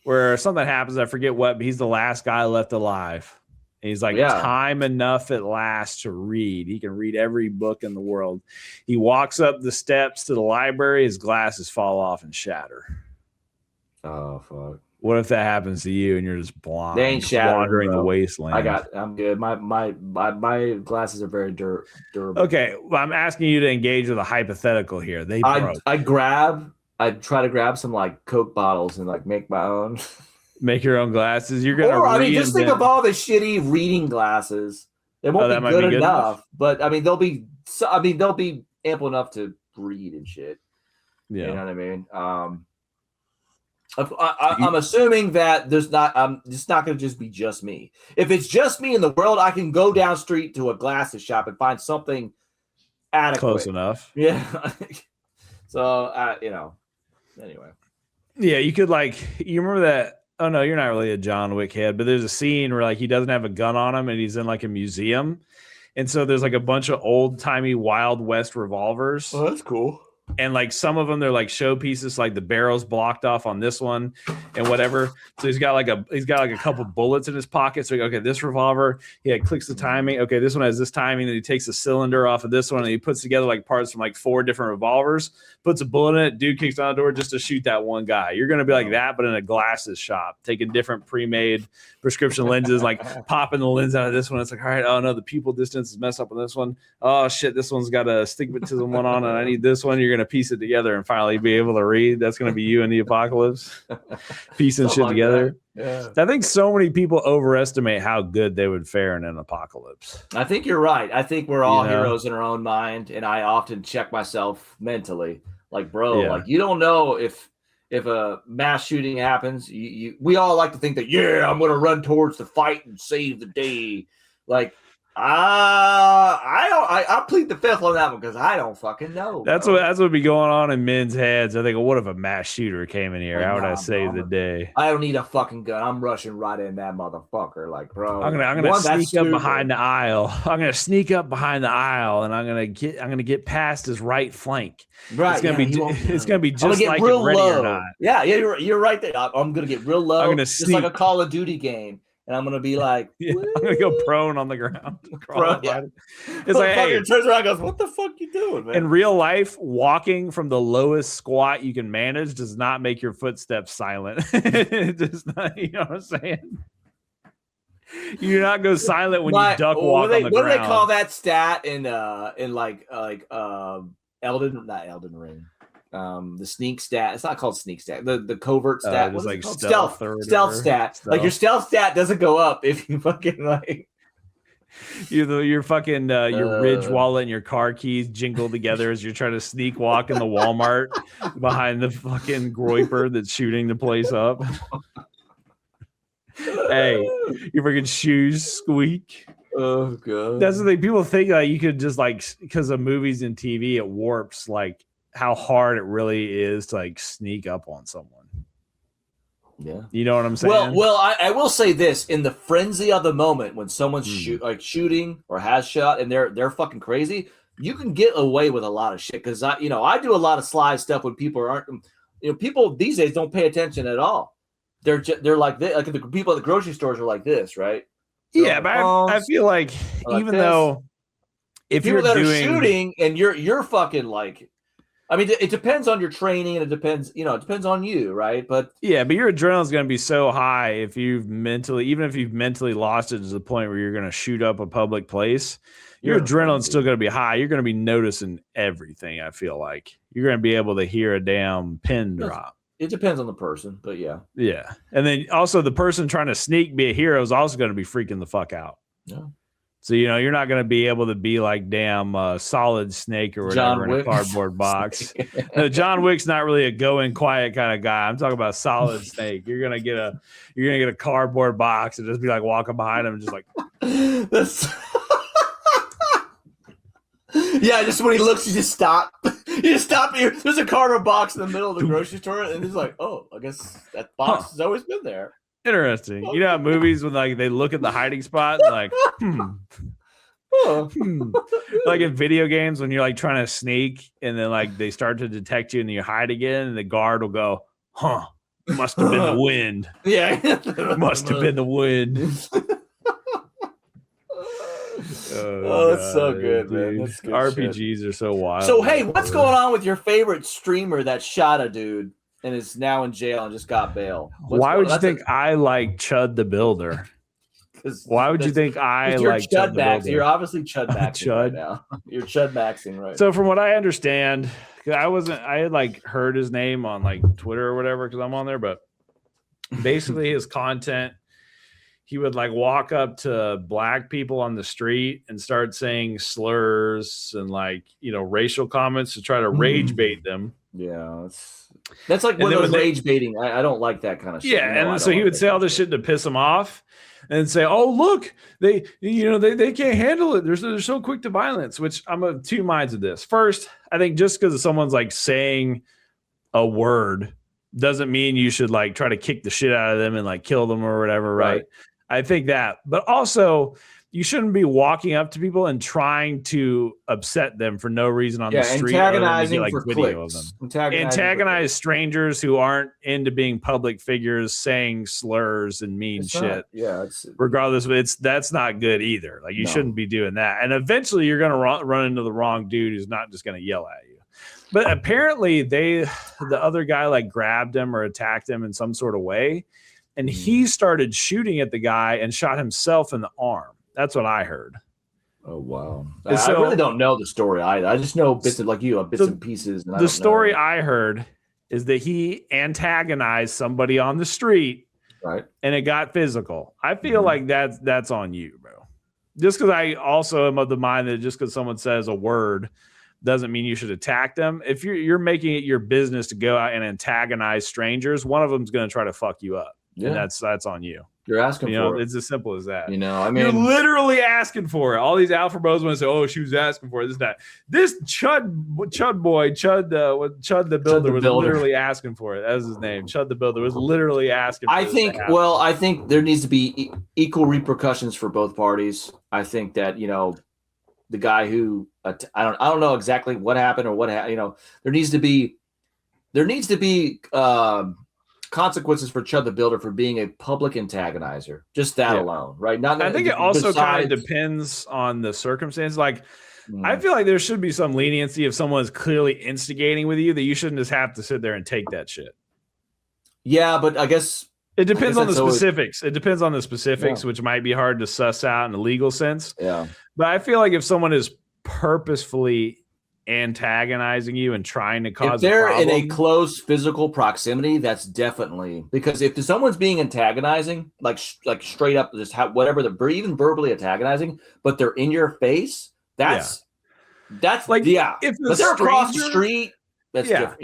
where something happens. I forget what, but he's the last guy left alive. And he's like, time enough at last to read. He can read every book in the world. He walks up the steps to the library. His glasses fall off and shatter. Oh, fuck. What if that happens to you and you're just blind, they ain't shattering, wandering bro. the wasteland? I'm good. My glasses are very durable. Okay, well, I'm asking you to engage with a hypothetical here. They broke. I try to grab some like Coke bottles and like make my own. Make your own glasses. You're gonna. Or I mean, just think of all the shitty reading glasses. They won't be good enough, but I mean, they'll be ample enough to read and shit. Yeah, you know what I mean. I'm assuming that it's not going to just be just me. If it's just me in the world, I can go down street to a glasses shop and find something adequate. Close enough. Yeah. So, anyway. Yeah, you could you remember that? Oh no, you're not really a John Wick head, but there's a scene where he doesn't have a gun on him and he's in a museum. And so there's a bunch of old timey Wild West revolvers. Oh, that's cool. And some of them, they're showpieces, the barrel's blocked off on this one and whatever. So he's got a couple bullets in his pocket. So okay, this revolver, he clicks the timing. Okay, this one has this timing. Then he takes the cylinder off of this one and he puts together parts from 4 different revolvers, puts a bullet in it. Dude kicks down the door just to shoot that one guy. You're gonna be like that, but in a glasses shop, taking different pre-made prescription lenses, popping the lens out of this one. It's all right, oh no, the pupil distance is messed up on this one. Oh shit, this one's got a astigmatism one on, and I need this one. You're gonna piece it together and finally be able to read. That's gonna be you in the apocalypse, piecing shit together. Yeah. I think so many people overestimate how good they would fare in an apocalypse. I think you're right. I think we're all heroes in our own mind, and I often check myself mentally. You don't know if a mass shooting happens. We all like to think that I'm going to run towards the fight and save the day. I plead the fifth on that one because I don't fucking know. That's what would be going on in men's heads. I think, what if a mass shooter came in here? How would I save the day? I don't need a fucking gun. I'm rushing right in that motherfucker. Bro, I'm gonna sneak up behind the aisle. I'm gonna sneak up behind the aisle, and I'm gonna get past his right flank. Right, it's gonna be just like real Ready low. or Not. Yeah, you're right there. I'm gonna get real low. I'm gonna just like a Call of Duty game. And I'm gonna be like, I'm gonna go prone on the ground. It's hey, turns around and goes, what the fuck you doing, man? In real life, walking from the lowest squat you can manage does not make your footsteps silent. It does not, you know what I'm saying? You do not go silent when you duck walk on the ground. What do they call that stat in Elden Ring? The sneak stat. It's not called sneak stat. The covert stat. It's like stealth stat. Stealth. Your stealth stat doesn't go up if you fucking your fucking your Ridge wallet and your car keys jingle together as you're trying to sneak walk in the Walmart behind the fucking groiper that's shooting the place up. Hey, your freaking shoes squeak. Oh god. That's the thing. People think you could just because of movies and TV, it warps how hard it really is to sneak up on someone. Yeah. You know what I'm saying? Well, I will say this: in the frenzy of the moment when someone's shooting or has shot and they're fucking crazy, you can get away with a lot of shit. Because I do a lot of sly stuff when people aren't, people these days don't pay attention at all. they're like this. Like the people at the grocery stores are like this, right? Yeah, but I feel like even though if people you're that are shooting and you're fucking like, I mean, it depends on your training and it depends on you, right? But yeah, but your adrenaline's going to be so high if you've mentally lost it to the point where you're going to shoot up a public place. Your adrenaline's still going to be high. You're going to be noticing everything. I feel like you're going to be able to hear a damn pin drop. It depends on the person, but yeah. Yeah, and then also the person trying to sneak be a hero is also going to be freaking the fuck out. Yeah. So, you're not going to be able to be like damn Solid Snake or whatever in a cardboard box. No, John Wick's not really a going quiet kind of guy. I'm talking about Solid Snake. You're going to get a cardboard box and just be like walking behind him and just like. Yeah, just when he looks, you just stop. You just stop here. There's a cardboard box in the middle of the grocery store, and he's like, oh, I guess that box has always been there. Interesting. You know how movies when like they look at the hiding spot and like, like in video games when you're like trying to sneak and then like they start to detect you and you hide again and the guard will go, must have been the wind. Yeah. Must have been the wind. That's so good, man. That's good RPGs shit. Are so wild. So hey, what's going on with your favorite streamer that shot a dude and is now in jail and just got bail? Why would you think I like Chud the Builder? Why would you think I like Chud the Builder? You're obviously Chud maxing right now. You're Chud maxing right So from what I understand, I had like heard his name on like Twitter or whatever because I'm on there, but basically his content, he would like walk up to black people on the street and start saying slurs and like, racial comments to try to rage bait them. Yeah, that's like one of those rage baiting. I don't like that kind of shit. Yeah, and so he would say all this shit to piss them off and say, "Oh, look, they can't handle it. They're so quick to violence." Which I'm of two minds of this. First, I think just because someone's like saying a word doesn't mean you should like try to kick the shit out of them and like kill them or whatever, right? I think that, but also you shouldn't be walking up to people and trying to upset them for no reason on the street. Antagonizing like for video clicks. of them. Antagonize strangers who aren't into being public figures saying slurs and mean shit. Regardless, that's not good either. Like you shouldn't be doing that. And eventually you're going to run into the wrong dude who's not just going to yell at you. But apparently the other guy like grabbed him or attacked him in some sort of way. And he started shooting at the guy and shot himself in the arm. That's what I heard. Oh, wow. I really don't know the story either. I just know bits of bits and pieces. And the story I heard is that he antagonized somebody on the street. Right. And it got physical. I feel like that's on you, bro. Just because I also am of the mind that just because someone says a word doesn't mean you should attack them. If you're making it your business to go out and antagonize strangers, one of them's going to try to fuck you up. Yeah. And that's on you. You're asking for it. It's as simple as that. I mean, you're literally asking for it. All these alpha bros want to say, "Oh, she was asking for it." This Chud the Builder was literally asking for it. That was his name. Chud the Builder was literally asking. I think there needs to be equal repercussions for both parties. I think that the guy who I don't know exactly what happened or there needs to be consequences for Chud the Builder for being a public antagonizer. Just that alone, right? I think it also kind of depends on the circumstance. Like, I feel like there should be some leniency if someone is clearly instigating with you that you shouldn't just have to sit there and take that shit. Yeah, but I guess it depends on the specifics. It depends on the specifics, which might be hard to suss out in a legal sense. Yeah. But I feel like if someone is purposefully antagonizing you and trying to cause if they're in a close physical proximity, that's definitely because if someone's being antagonizing, like straight up, just whatever they're even verbally antagonizing, but they're in your face, that's like if they're across the street, that's different.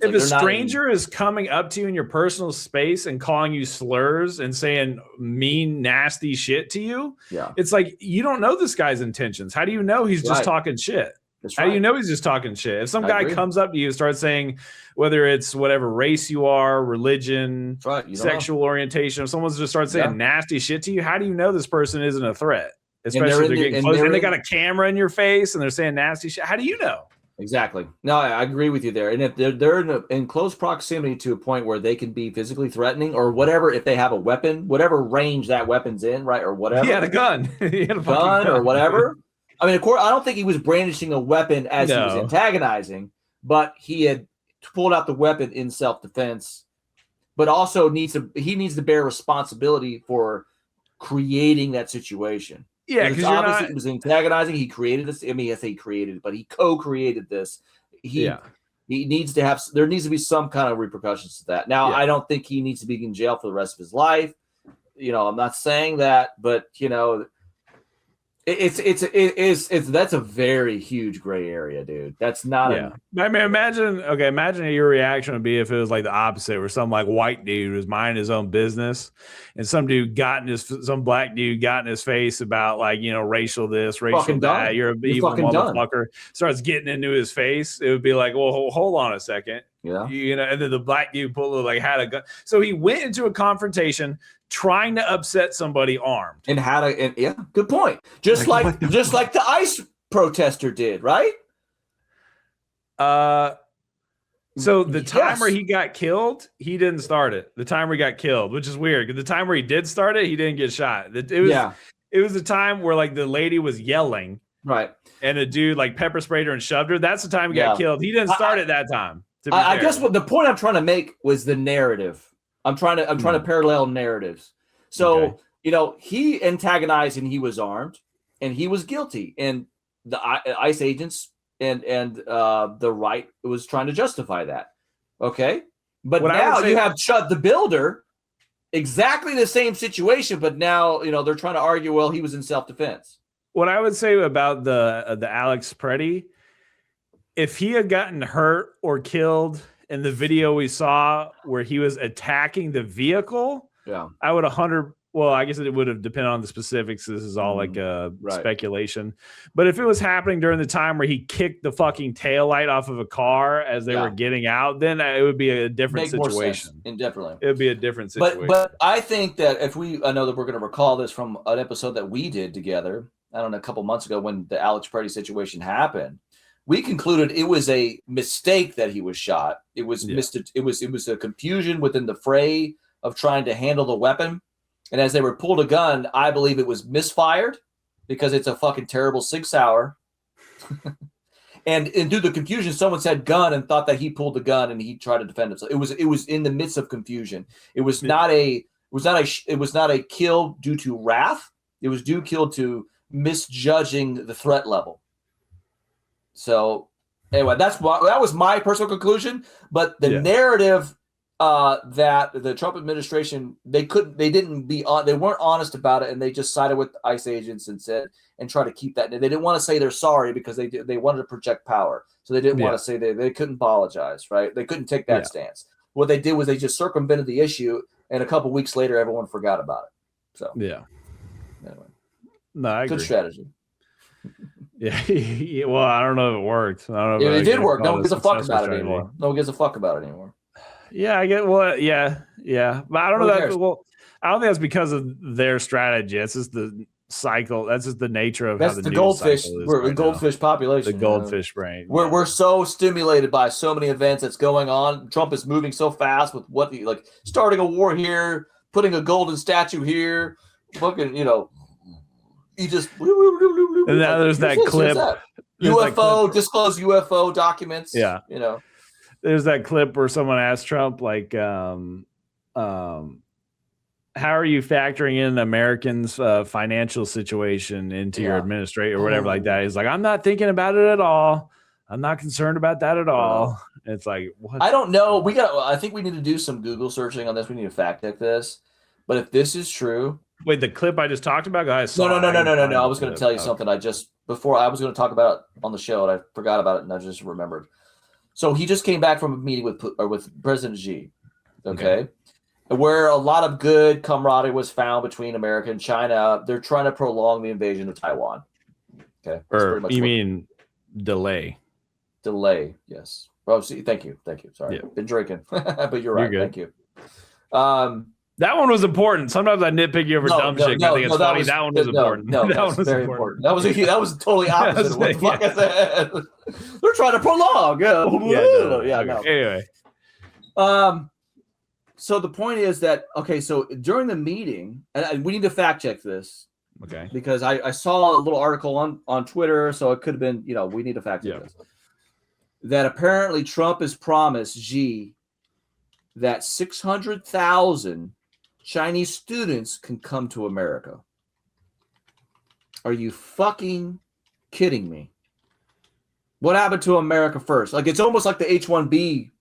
If a stranger is coming up to you in your personal space and calling you slurs and saying mean, nasty shit to you, it's like you don't know this guy's intentions. How do you know he's just talking shit? How do you know he's just talking shit? If some guy comes up to you and starts saying, whether it's whatever race you are, religion, sexual orientation, if someone just starts saying nasty shit to you, how do you know this person isn't a threat? Especially if they're getting close and they got a camera in your face and they're saying nasty shit. How do you know? Exactly. No, I agree with you there. And if they're in close proximity to a point where they can be physically threatening or whatever, if they have a weapon, whatever range that weapon's in, right, or whatever. He had a gun. He had a gun or whatever. I mean, of course, I don't think he was brandishing a weapon as he was antagonizing, but he had pulled out the weapon in self-defense, but also needs to bear responsibility for creating that situation. Yeah, because obviously he was antagonizing. He created this. I mean, I say he created, but he co-created this. He needs to have. There needs to be some kind of repercussions to that. Now, I don't think he needs to be in jail for the rest of his life. I'm not saying that, but that's a very huge gray area, dude. That's not. I mean, imagine your reaction would be if it was like the opposite, where some like white dude was minding his own business, and some black dude got in his face about like racial this, racial that. You're an evil motherfucker. Starts getting into his face. It would be like, well, hold on a second. Yeah. And then the black dude had a gun. So he went into a confrontation trying to upset somebody armed. And good point. Just like the ICE protester did, right? So the time where he got killed, he didn't start it. The time where he got killed, which is weird. Because the time where he did start it, he didn't get shot. It was the time where like the lady was yelling. Right. And a dude like pepper sprayed her and shoved her. That's the time he got killed. He didn't start it that time. I guess what the point I'm trying to make was the narrative. I'm trying to parallel narratives. So, he antagonized and he was armed and he was guilty. And the ICE agents and the right was trying to justify that. Okay. But now you have Chud the Builder, exactly the same situation. But now, they're trying to argue, well, he was in self-defense. What I would say about the Alex Preddy, if he had gotten hurt or killed in the video we saw where he was attacking the vehicle, I would 100. Well, I guess it would have depended on the specifics. This is all like speculation. But if it was happening during the time where he kicked the fucking taillight off of a car as they were getting out, then it would be a different situation. Definitely. It would be a different situation. But I think that I know that we're going to recall this from an episode that we did together, I don't know, a couple months ago when the Alex Preddy situation happened. We concluded it was a mistake that he was shot. It was it was a confusion within the fray of trying to handle the weapon. And as they were pulled a gun, I believe it was misfired because it's a fucking terrible 6 hour. and due to the confusion, someone said gun and thought that he pulled the gun and he tried to defend himself. It was in the midst of confusion. It was not a kill due to wrath. It was kill to misjudging the threat level. So anyway, that was my personal conclusion. But the narrative that the Trump administration they weren't honest about it, and they just sided with ICE agents and try to keep that. They didn't want to say they're sorry because they wanted to project power, so they didn't want to say they couldn't apologize. Right? They couldn't take that stance. What they did was they just circumvented the issue, and a couple weeks later, everyone forgot about it. So anyway, no, I agree. Good strategy. Yeah. Well, I don't know if it worked. I don't know. It did work. No one gives a fuck about it anymore. No one gives a fuck about it anymore. Yeah, I get. Well, yeah. But I don't know that. Well, I don't think that's because of their strategy. It's just the cycle. That's just the nature of how the goldfish. We're the goldfish population. The goldfish brain. We're so stimulated by so many events that's going on. Trump is moving so fast with starting a war here, putting a golden statue here, fucking he just. And now there's that clip. UFO, disclose UFO documents. Yeah. There's that clip where someone asked Trump, like, how are you factoring in Americans' financial situation into your administration or whatever like that? He's like, I'm not thinking about it at all. I'm not concerned about that at all. It's like, what? I don't know. I think we need to do some Google searching on this. We need to fact check this. But if this is true. Wait, the clip I just talked about? Guys, No. I was going to tell you something. Before I was going to talk about it on the show, and I forgot about it, and I just remembered. So he just came back from a meeting with President Xi, okay, where a lot of good camaraderie was found between America and China. They're trying to prolong the invasion of Taiwan. Okay, mean delay? Delay, yes. Oh, see, thank you. Sorry, been drinking, but you're right. Thank you. That one was important. Sometimes I nitpick you over dumb shit. I think it's funny. That one was important. No, that one was very important. That was totally opposite of what the fuck I said. They're trying to prolong. No. Anyway. So the point is that, okay, so during the meeting, and we need to fact check this. Okay. Because I saw a little article on Twitter, so it could have been, we need to fact check this. That apparently Trump has promised Xi that 600,000 Chinese students can come to America. Are you fucking kidding me? What happened to America first? Like, it's almost like the H-1B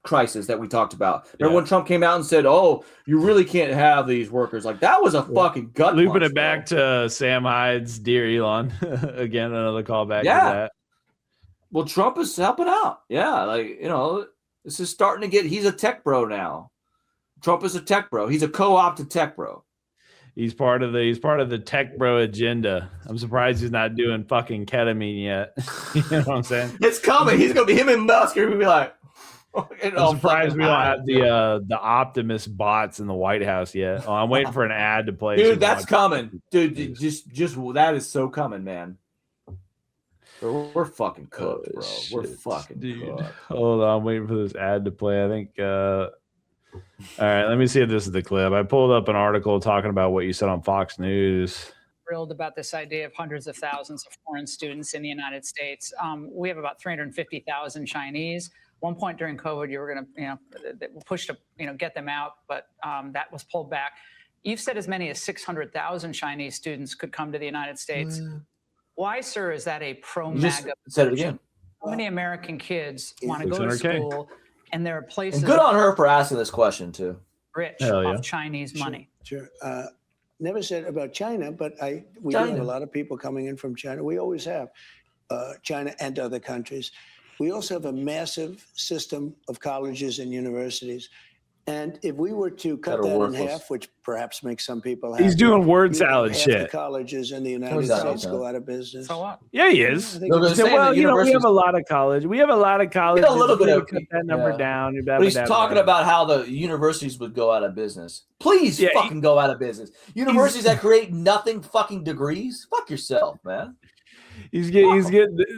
crisis that we talked about. Remember when Trump came out and said, "Oh, you really can't have these workers"? Like, that was a fucking gut. Looping it back to Sam Hyde's "Dear Elon." Again, another callback to that. Well, Trump is helping out. Yeah, like, this is starting to get. He's a tech bro now. Trump is a tech bro. He's a co-opted tech bro. He's part of the tech bro agenda. I'm surprised he's not doing fucking ketamine yet. You know what I'm saying? It's coming. He's gonna be him and Musk are gonna be like. I'm surprised we don't have the Optimus bots in the White House yet. Oh, I'm waiting for an ad to play. Dude, that's coming. Dude, just that is so coming, man. Bro, we're fucking cooked, bro. Shit. We're fucking cooked. Hold on, I'm waiting for this ad to play. I think. All right, let me see if this is the clip. I pulled up an article talking about what you said on Fox News. Thrilled about this idea of hundreds of thousands of foreign students in the United States. We have about 350,000 Chinese. One point during COVID, you were going to, push to, get them out, but that was pulled back. You've said as many as 600,000 Chinese students could come to the United States. Why, sir, is that a pro-MAGA? Said it again. How many American kids want to go to school, and there are places? And good on her for asking this question too. Rich off Chinese money. Sure. Never said about China, but we do have a lot of people coming in from China. We always have China and other countries. We also have a massive system of colleges and universities. And if we were to cut that in half, which perhaps makes some people happy. He's doing word salad shit. The colleges in the United States go out of business. So what? Yeah, he is. Well, we have a lot of college. We have a lot of college. A little bit of cut that number down. But he's talking about how the universities would go out of business. Please fucking go out of business. Universities that create nothing fucking degrees. Fuck yourself, man. He's getting.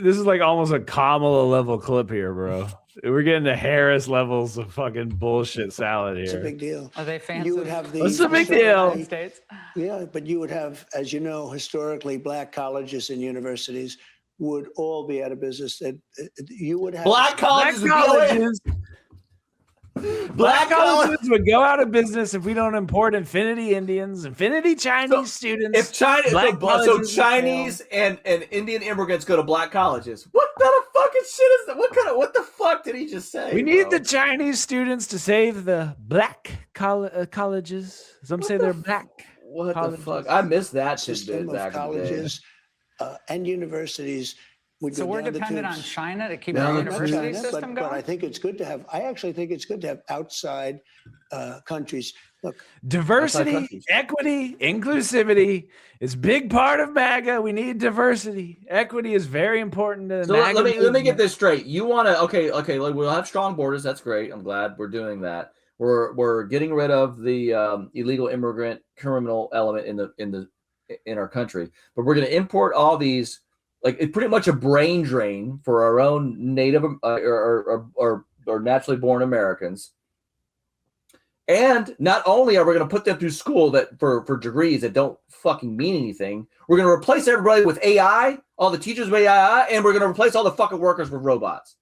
This is like almost a Kamala level clip here, bro. We're getting to Harris levels of fucking bullshit salad here. It's a big deal. Are they fans? You would have the. What's a big deal? States? Yeah, but you would have, as you know, historically, black colleges and universities would all be out of business. You would have black colleges. Black colleges would go out of business if we don't import Infinity Indians, Infinity Chinese students. If Chinese and Indian immigrants go to black colleges, what kind of fucking shit is that? What the fuck did he just say? We need the Chinese students to save the black colleges. Some say they're black. What the fuck? I missed that system of colleges and universities. So we're dependent on China to keep our university system going? But I think it's good to have. I actually think it's good to have outside countries. Look, diversity, equity, inclusivity is a big part of MAGA. We need diversity. Equity is very important to so MAGA. Let me get this straight. You want to okay. We'll have strong borders. That's great. I'm glad we're doing that. We're getting rid of the illegal immigrant criminal element in our country, but we're going to import all these. Like, it's pretty much a brain drain for our own native or naturally born Americans. And not only are we going to put them through school that for degrees that don't fucking mean anything, we're going to replace everybody with AI, all the teachers with AI, and we're going to replace all the fucking workers with robots.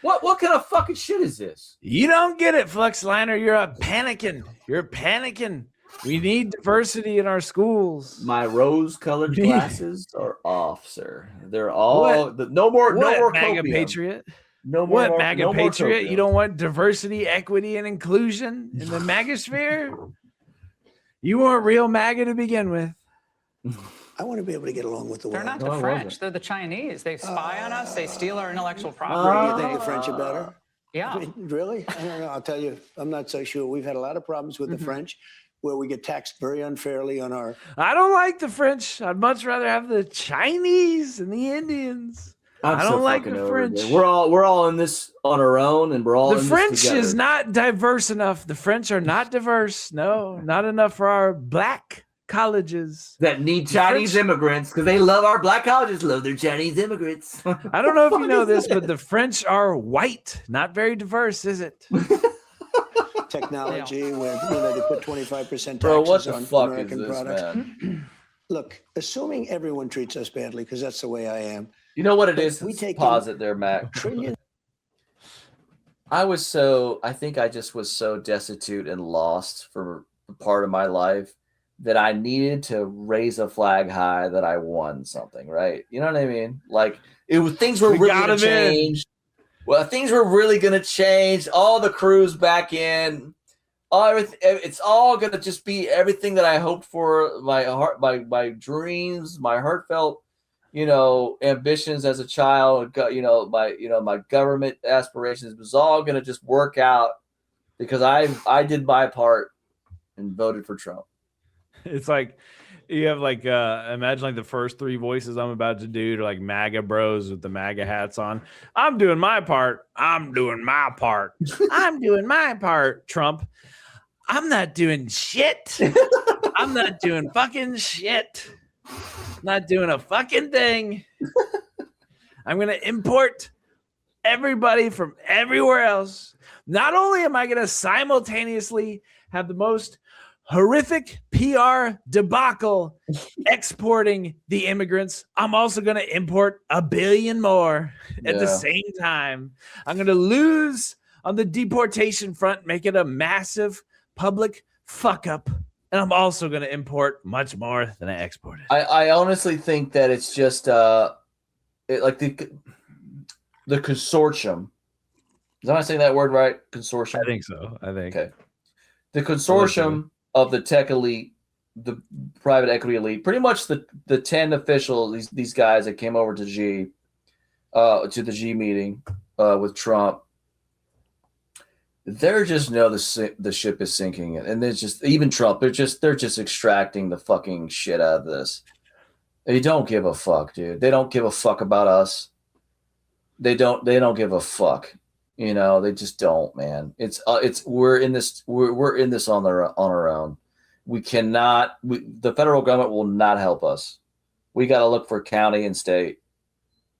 What kind of fucking shit is this? You don't get it, Fluxliner. You're panicking. You're panicking. We need diversity in our schools. My rose-colored glasses are off, sir. They're all no more MAGA copium. Patriot. No more MAGA Patriot. You don't want diversity, equity, and inclusion in the MAGA sphere. You weren't real MAGA to begin with. I want to be able to get along with the world. They're not the French. They're the Chinese. They spy on us. They steal our intellectual property. You think the French are better? Yeah. I mean, really? I don't know. I'll tell you. I'm not so sure. We've had a lot of problems with the French, where we get taxed very unfairly on our. I don't like the French. I'd much rather have the Chinese and the Indians. I don't like the French. We're all in this on our own, and we're all the in French this together. is not diverse enough. The French are not diverse. No, not enough for our black colleges that need Chinese immigrants because they love our black colleges. Love their Chinese immigrants. I don't know if you know this, but the French are white. Not very diverse, is it? Technology where they put 25% taxes Bro, what the on fuck American is this, products. man? Look, assuming everyone treats us badly, because that's the way I am. You know what it is? We take Pause it there, Mac. Trillions. I think I just was so destitute and lost for part of my life that I needed to raise a flag high that I won something, right? You know what I mean? Like things were really going to change. Well, things were really going to change. All the crews back in. It's all going to just be everything that I hoped for. My heart, my dreams, my heartfelt, ambitions as a child. My government aspirations was all going to just work out because I did my part and voted for Trump. It's like you have imagine like the first three voices I'm about to do to like MAGA bros with the MAGA hats on. I'm doing my part. I'm doing my part. I'm doing my part. Trump. I'm not doing shit. I'm not doing fucking shit. Not doing a fucking thing. I'm going to import everybody from everywhere else. Not only am I going to simultaneously have the most horrific PR debacle exporting the immigrants, I'm also going to import 1 billion more at the same time. I'm going to lose on the deportation front, make it a massive public fuck up. And I'm also going to import much more than I exported. I honestly think that it's just the consortium. Am I saying that word right? Consortium? I think so. Okay. The consortium of the tech elite, the private equity elite, pretty much the 10 officials, these guys that came over to the G meeting with Trump, they're just know the ship is sinking, and there's just even Trump. They're just extracting the fucking shit out of this. They don't give a fuck, dude. They don't give a fuck about us. They don't give a fuck. They just don't, man. We're in this on our own. We cannot. The federal government will not help us. We got to look for county and state.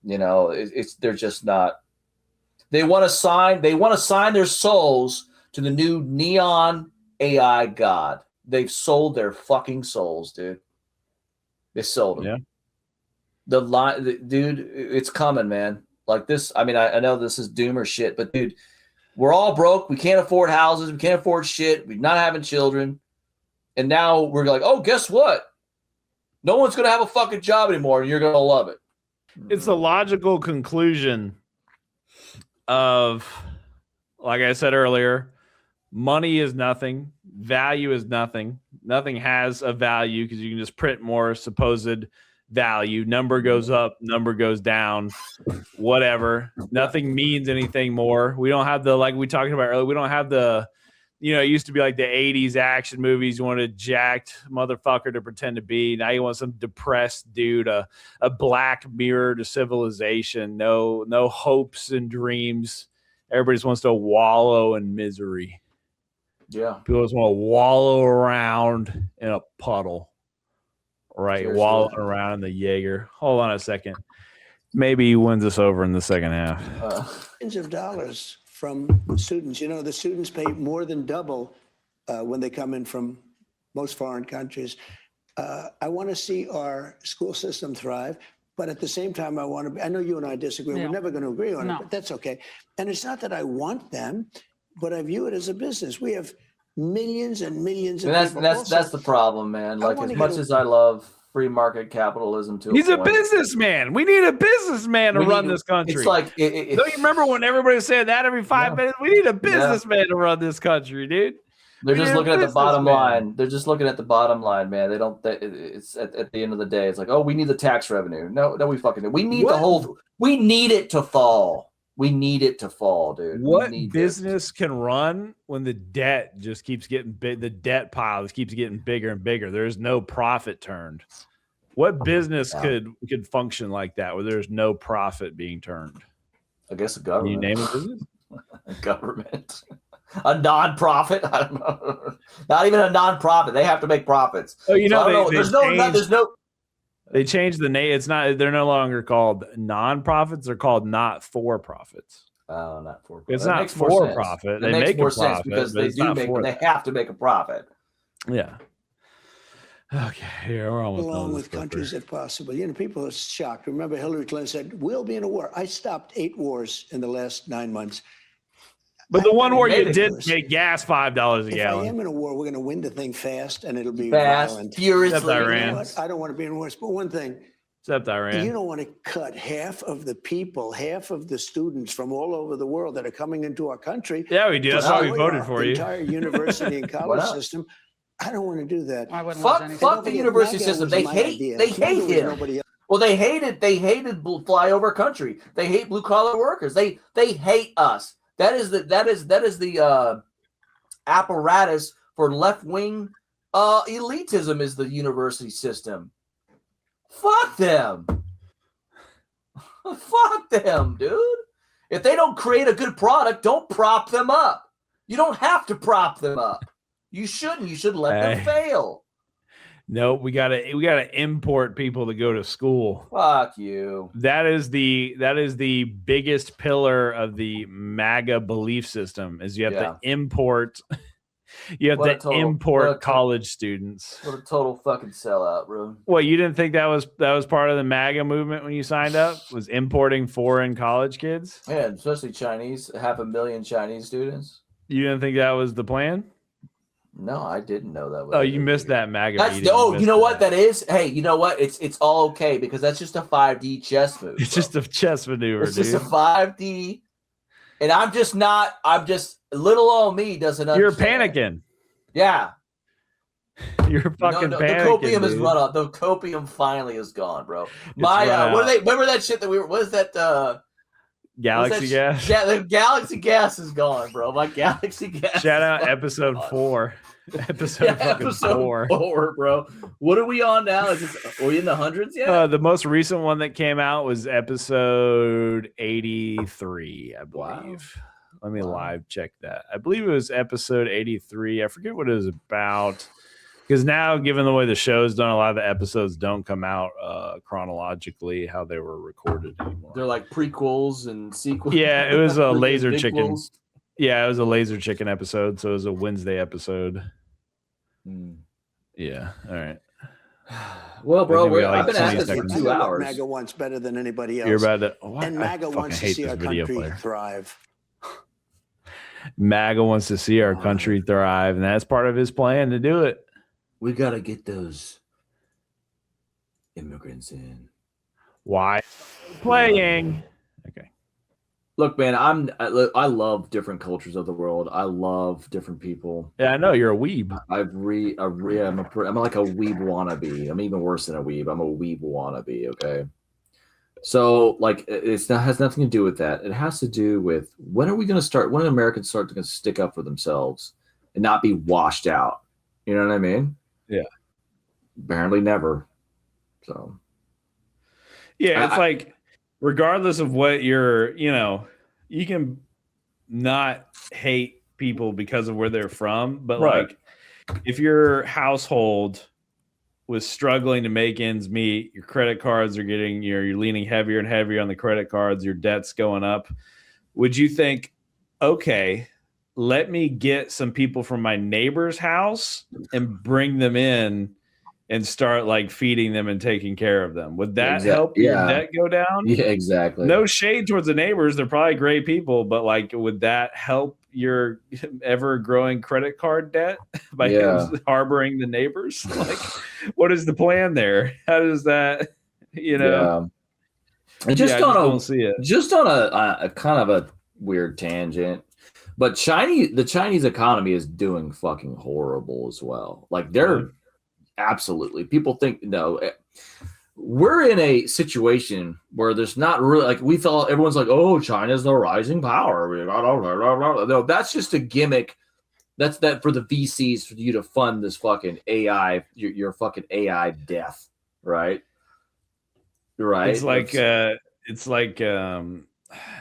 They're just not. They want to sign their souls to the new neon AI god. They've sold their fucking souls, dude. They sold them. Yeah. Dude, it's coming, man. Like this. I mean, I know this is doom or shit, but dude, we're all broke. We can't afford houses. We can't afford shit. We're not having children. And now we're like, oh, guess what? No one's going to have a fucking job anymore, and you're going to love it. It's the logical conclusion of, like I said earlier, money is nothing. Value is nothing. Nothing has a value because you can just print more supposed value. Number goes up, number goes down, whatever. Nothing means anything more. We don't have the, like we talked about earlier, we don't have the, it used to be like the 80s action movies. You want a jacked motherfucker to pretend to be. Now you want some depressed dude, a black mirror to civilization. No hopes and dreams. Everybody just wants to wallow in misery. Yeah. People just want to wallow around in a puddle. Right. Seriously. Wallowing around in the Jaeger. Hold on a second. Maybe he wins us over in the second half. Millions of dollars from students. The students pay more than double when they come in from most foreign countries. I want to see our school system thrive, but at the same time, I know you and I disagree. No. We're never going to agree on No. it, but that's okay. And it's not that I want them, but I view it as a business. We have millions and millions of people. That's the problem, man. Like, as much as I love free market capitalism too. He's a businessman. We need a businessman to run this country. It's like, don't you remember when everybody was saying that every 5 minutes? We need a businessman to run this country, dude. They're just looking at the bottom line. They're just looking at the bottom line, man. It's at the end of the day. It's like, oh, we need the tax revenue. No, we fucking do. We need we need it to fall. We need it to fall, dude. What business can run when the debt just keeps getting big? The debt pile just keeps getting bigger and bigger. There's no profit turned. What business could function like that where there's no profit being turned? I guess a government. Can you name a business? A government. A non-profit. I don't know. Not even a non-profit. They have to make profits. Oh, you know, so there's no. They changed the name. It's not. They're no longer called non-profits. They're called not for profits. Oh, not for. It's not for profit. They make more sense because they do make. They have to make a profit. Yeah. Okay, here we're almost along with countries if possible. You know, people are shocked. Remember, Hillary Clinton said, "We'll be in a war." I stopped 8 wars in the last 9 months. But the one war you did make gas $5 a gallon. If I am in a war, we're going to win the thing fast, and it'll be fast, violent. furiously. Iran. You know, I don't want to be in wars, but one thing. Except Iran. You don't want to cut half of the people, half of the students from all over the world that are coming into our country. Yeah, we do. That's why we voted for you. The entire university and college system. I don't want to do that. Fuck the university system. They hate him. Well, they hated flyover country. They hate blue collar workers. They hate us. That is the apparatus for left wing elitism is the university system. Fuck them. Fuck them, dude. If they don't create a good product, don't prop them up. You don't have to prop them up. You shouldn't. You should let them fail. No, we gotta import people to go to school. Fuck you. That is the biggest pillar of the MAGA belief system. Is you have to import. You have to import college students. What a total fucking sellout, bro. Well, you didn't think that was part of the MAGA movement when you signed up? Was importing foreign college kids? Yeah, especially Chinese. 500,000 Chinese students. You didn't think that was the plan? No, I didn't know that. Oh, you missed that MAGA meeting. You know what that is? Hey, you know what? It's all okay because that's just a 5D chess move. It's just a chess maneuver, It's just a 5D. And I'm just little old me doesn't understand. You're panicking. Yeah. You're fucking panicking. The copium is run off. The copium finally is gone, bro. Remember that shit that what is that Galaxy gas? Yeah, the Galaxy gas is gone, bro. My Galaxy gas. Shout out episode 4. Episode 4, bro. What are we on now? Are we in the hundreds yet? The most recent one that came out was episode 83, I believe. Wow. Let me live check that. I believe it was episode 83. I forget what it was about. Because now, given the way the show's done, a lot of the episodes don't come out chronologically how they were recorded anymore. They're like prequels and sequels. Yeah, it was a Laser Chicken. Yeah, it was a Laser Chicken episode, so it was a Wednesday episode. Yeah, all right. Well, bro, I've been at this for 2 hours. MAGA wants better than anybody else. You're about to. Oh, and MAGA wants to see our country thrive. MAGA wants to see our country thrive, and that's part of his plan to do it. We got to get those immigrants in. Why? Playing. Okay. Look, man, I love different cultures of the world. I love different people. Yeah, I know you're a weeb. I'm like a weeb wannabe. I'm even worse than a weeb. I'm a weeb wannabe. Okay. So, like, has nothing to do with that. It has to do with when Americans start to stick up for themselves and not be washed out. You know what I mean? Yeah. Apparently never. So. Yeah, it's like, regardless of what you can not hate people because of where they're from, but like if your household was struggling to make ends meet, your credit cards are getting, you're leaning heavier and heavier on the credit cards, your debt's going up, would you think, okay, let me get some people from my neighbor's house and bring them in and start like feeding them and taking care of them? Would that help your debt go down? Yeah, exactly. No shade towards the neighbors. They're probably great people, but like, would that help your ever growing credit card debt by harboring the neighbors? Like, what is the plan there? How does that, And just on a kind of a weird tangent, but the Chinese economy is doing fucking horrible as well. Like they're absolutely, people think, no, we're in a situation where there's not really, like, we thought everyone's like, oh, China's the rising power. No, that's just a gimmick. That's that for the VCs, for you to fund this fucking AI, your fucking AI death, right? Right. It's like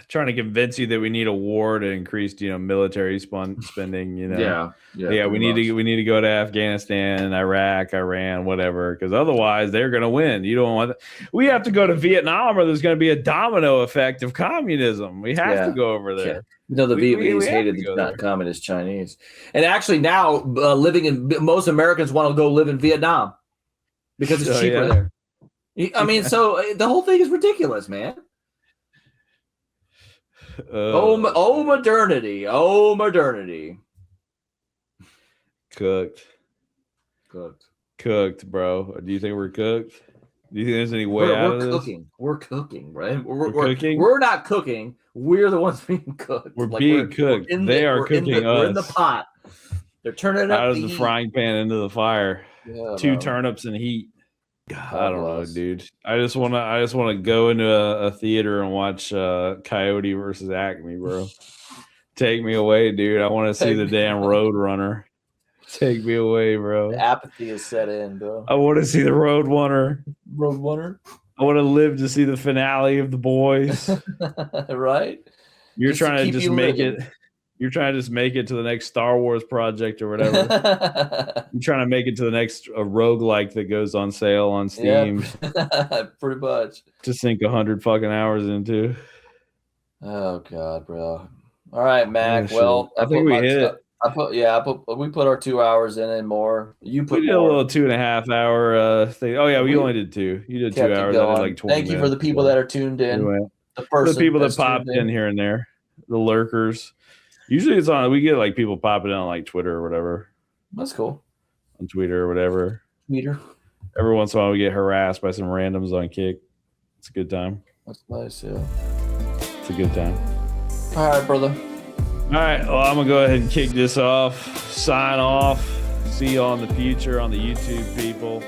trying to convince you that we need a war to increase, military spending. Yeah. We need to go to Afghanistan, Iraq, Iran, whatever, because otherwise they're going to win. You don't want that. We have to go to Vietnam, or there's going to be a domino effect of communism. We have to go over there. The Vietnamese hated the communist Chinese, and actually now most Americans want to go live in Vietnam because it's cheaper there. I mean, so the whole thing is ridiculous, man. Modernity. Cooked, bro. Do you think we're cooked? Do you think there's any way out of this? We're cooking, right? We're cooking. We're not cooking. We're the ones being cooked. We're being cooked. They are cooking us. We're in the pot. They're turning it up out of the frying pan into the fire. Yeah, 2 turnips in heat. I don't know, dude. I just wanna go into a theater and watch Coyote versus Acme, bro. Take me away, dude. I want to see the damn Road Runner. Take me away, bro. The apathy is set in, bro. I want to see the Road Runner. I want to live to see the finale of The Boys. Right? You're trying to just make it. You're trying to just make it to the next Star Wars project or whatever. You're trying to make it to the next roguelike that goes on sale on Steam. Yep. Pretty much. To sink 100 fucking hours into. Oh God, bro. All right, Mac. Well, I think we hit it. We put our 2 hours in and more. You put we did more. A little 2.5 hour thing. Oh yeah, we only did 2. You did 2 hours. I did like 20 Thank you for the people that are tuned in. Anyway, the people that popped in here and there, the lurkers. Usually it's on. We get like people popping in on like Twitter or whatever. That's cool. On Twitter or whatever. Twitter. Every once in a while we get harassed by some randoms on Kick. It's a good time. That's nice, yeah. It's a good time. All right, brother. All right. Well, I'm gonna go ahead and kick this off. Sign off. See you all in the future on the YouTube, people.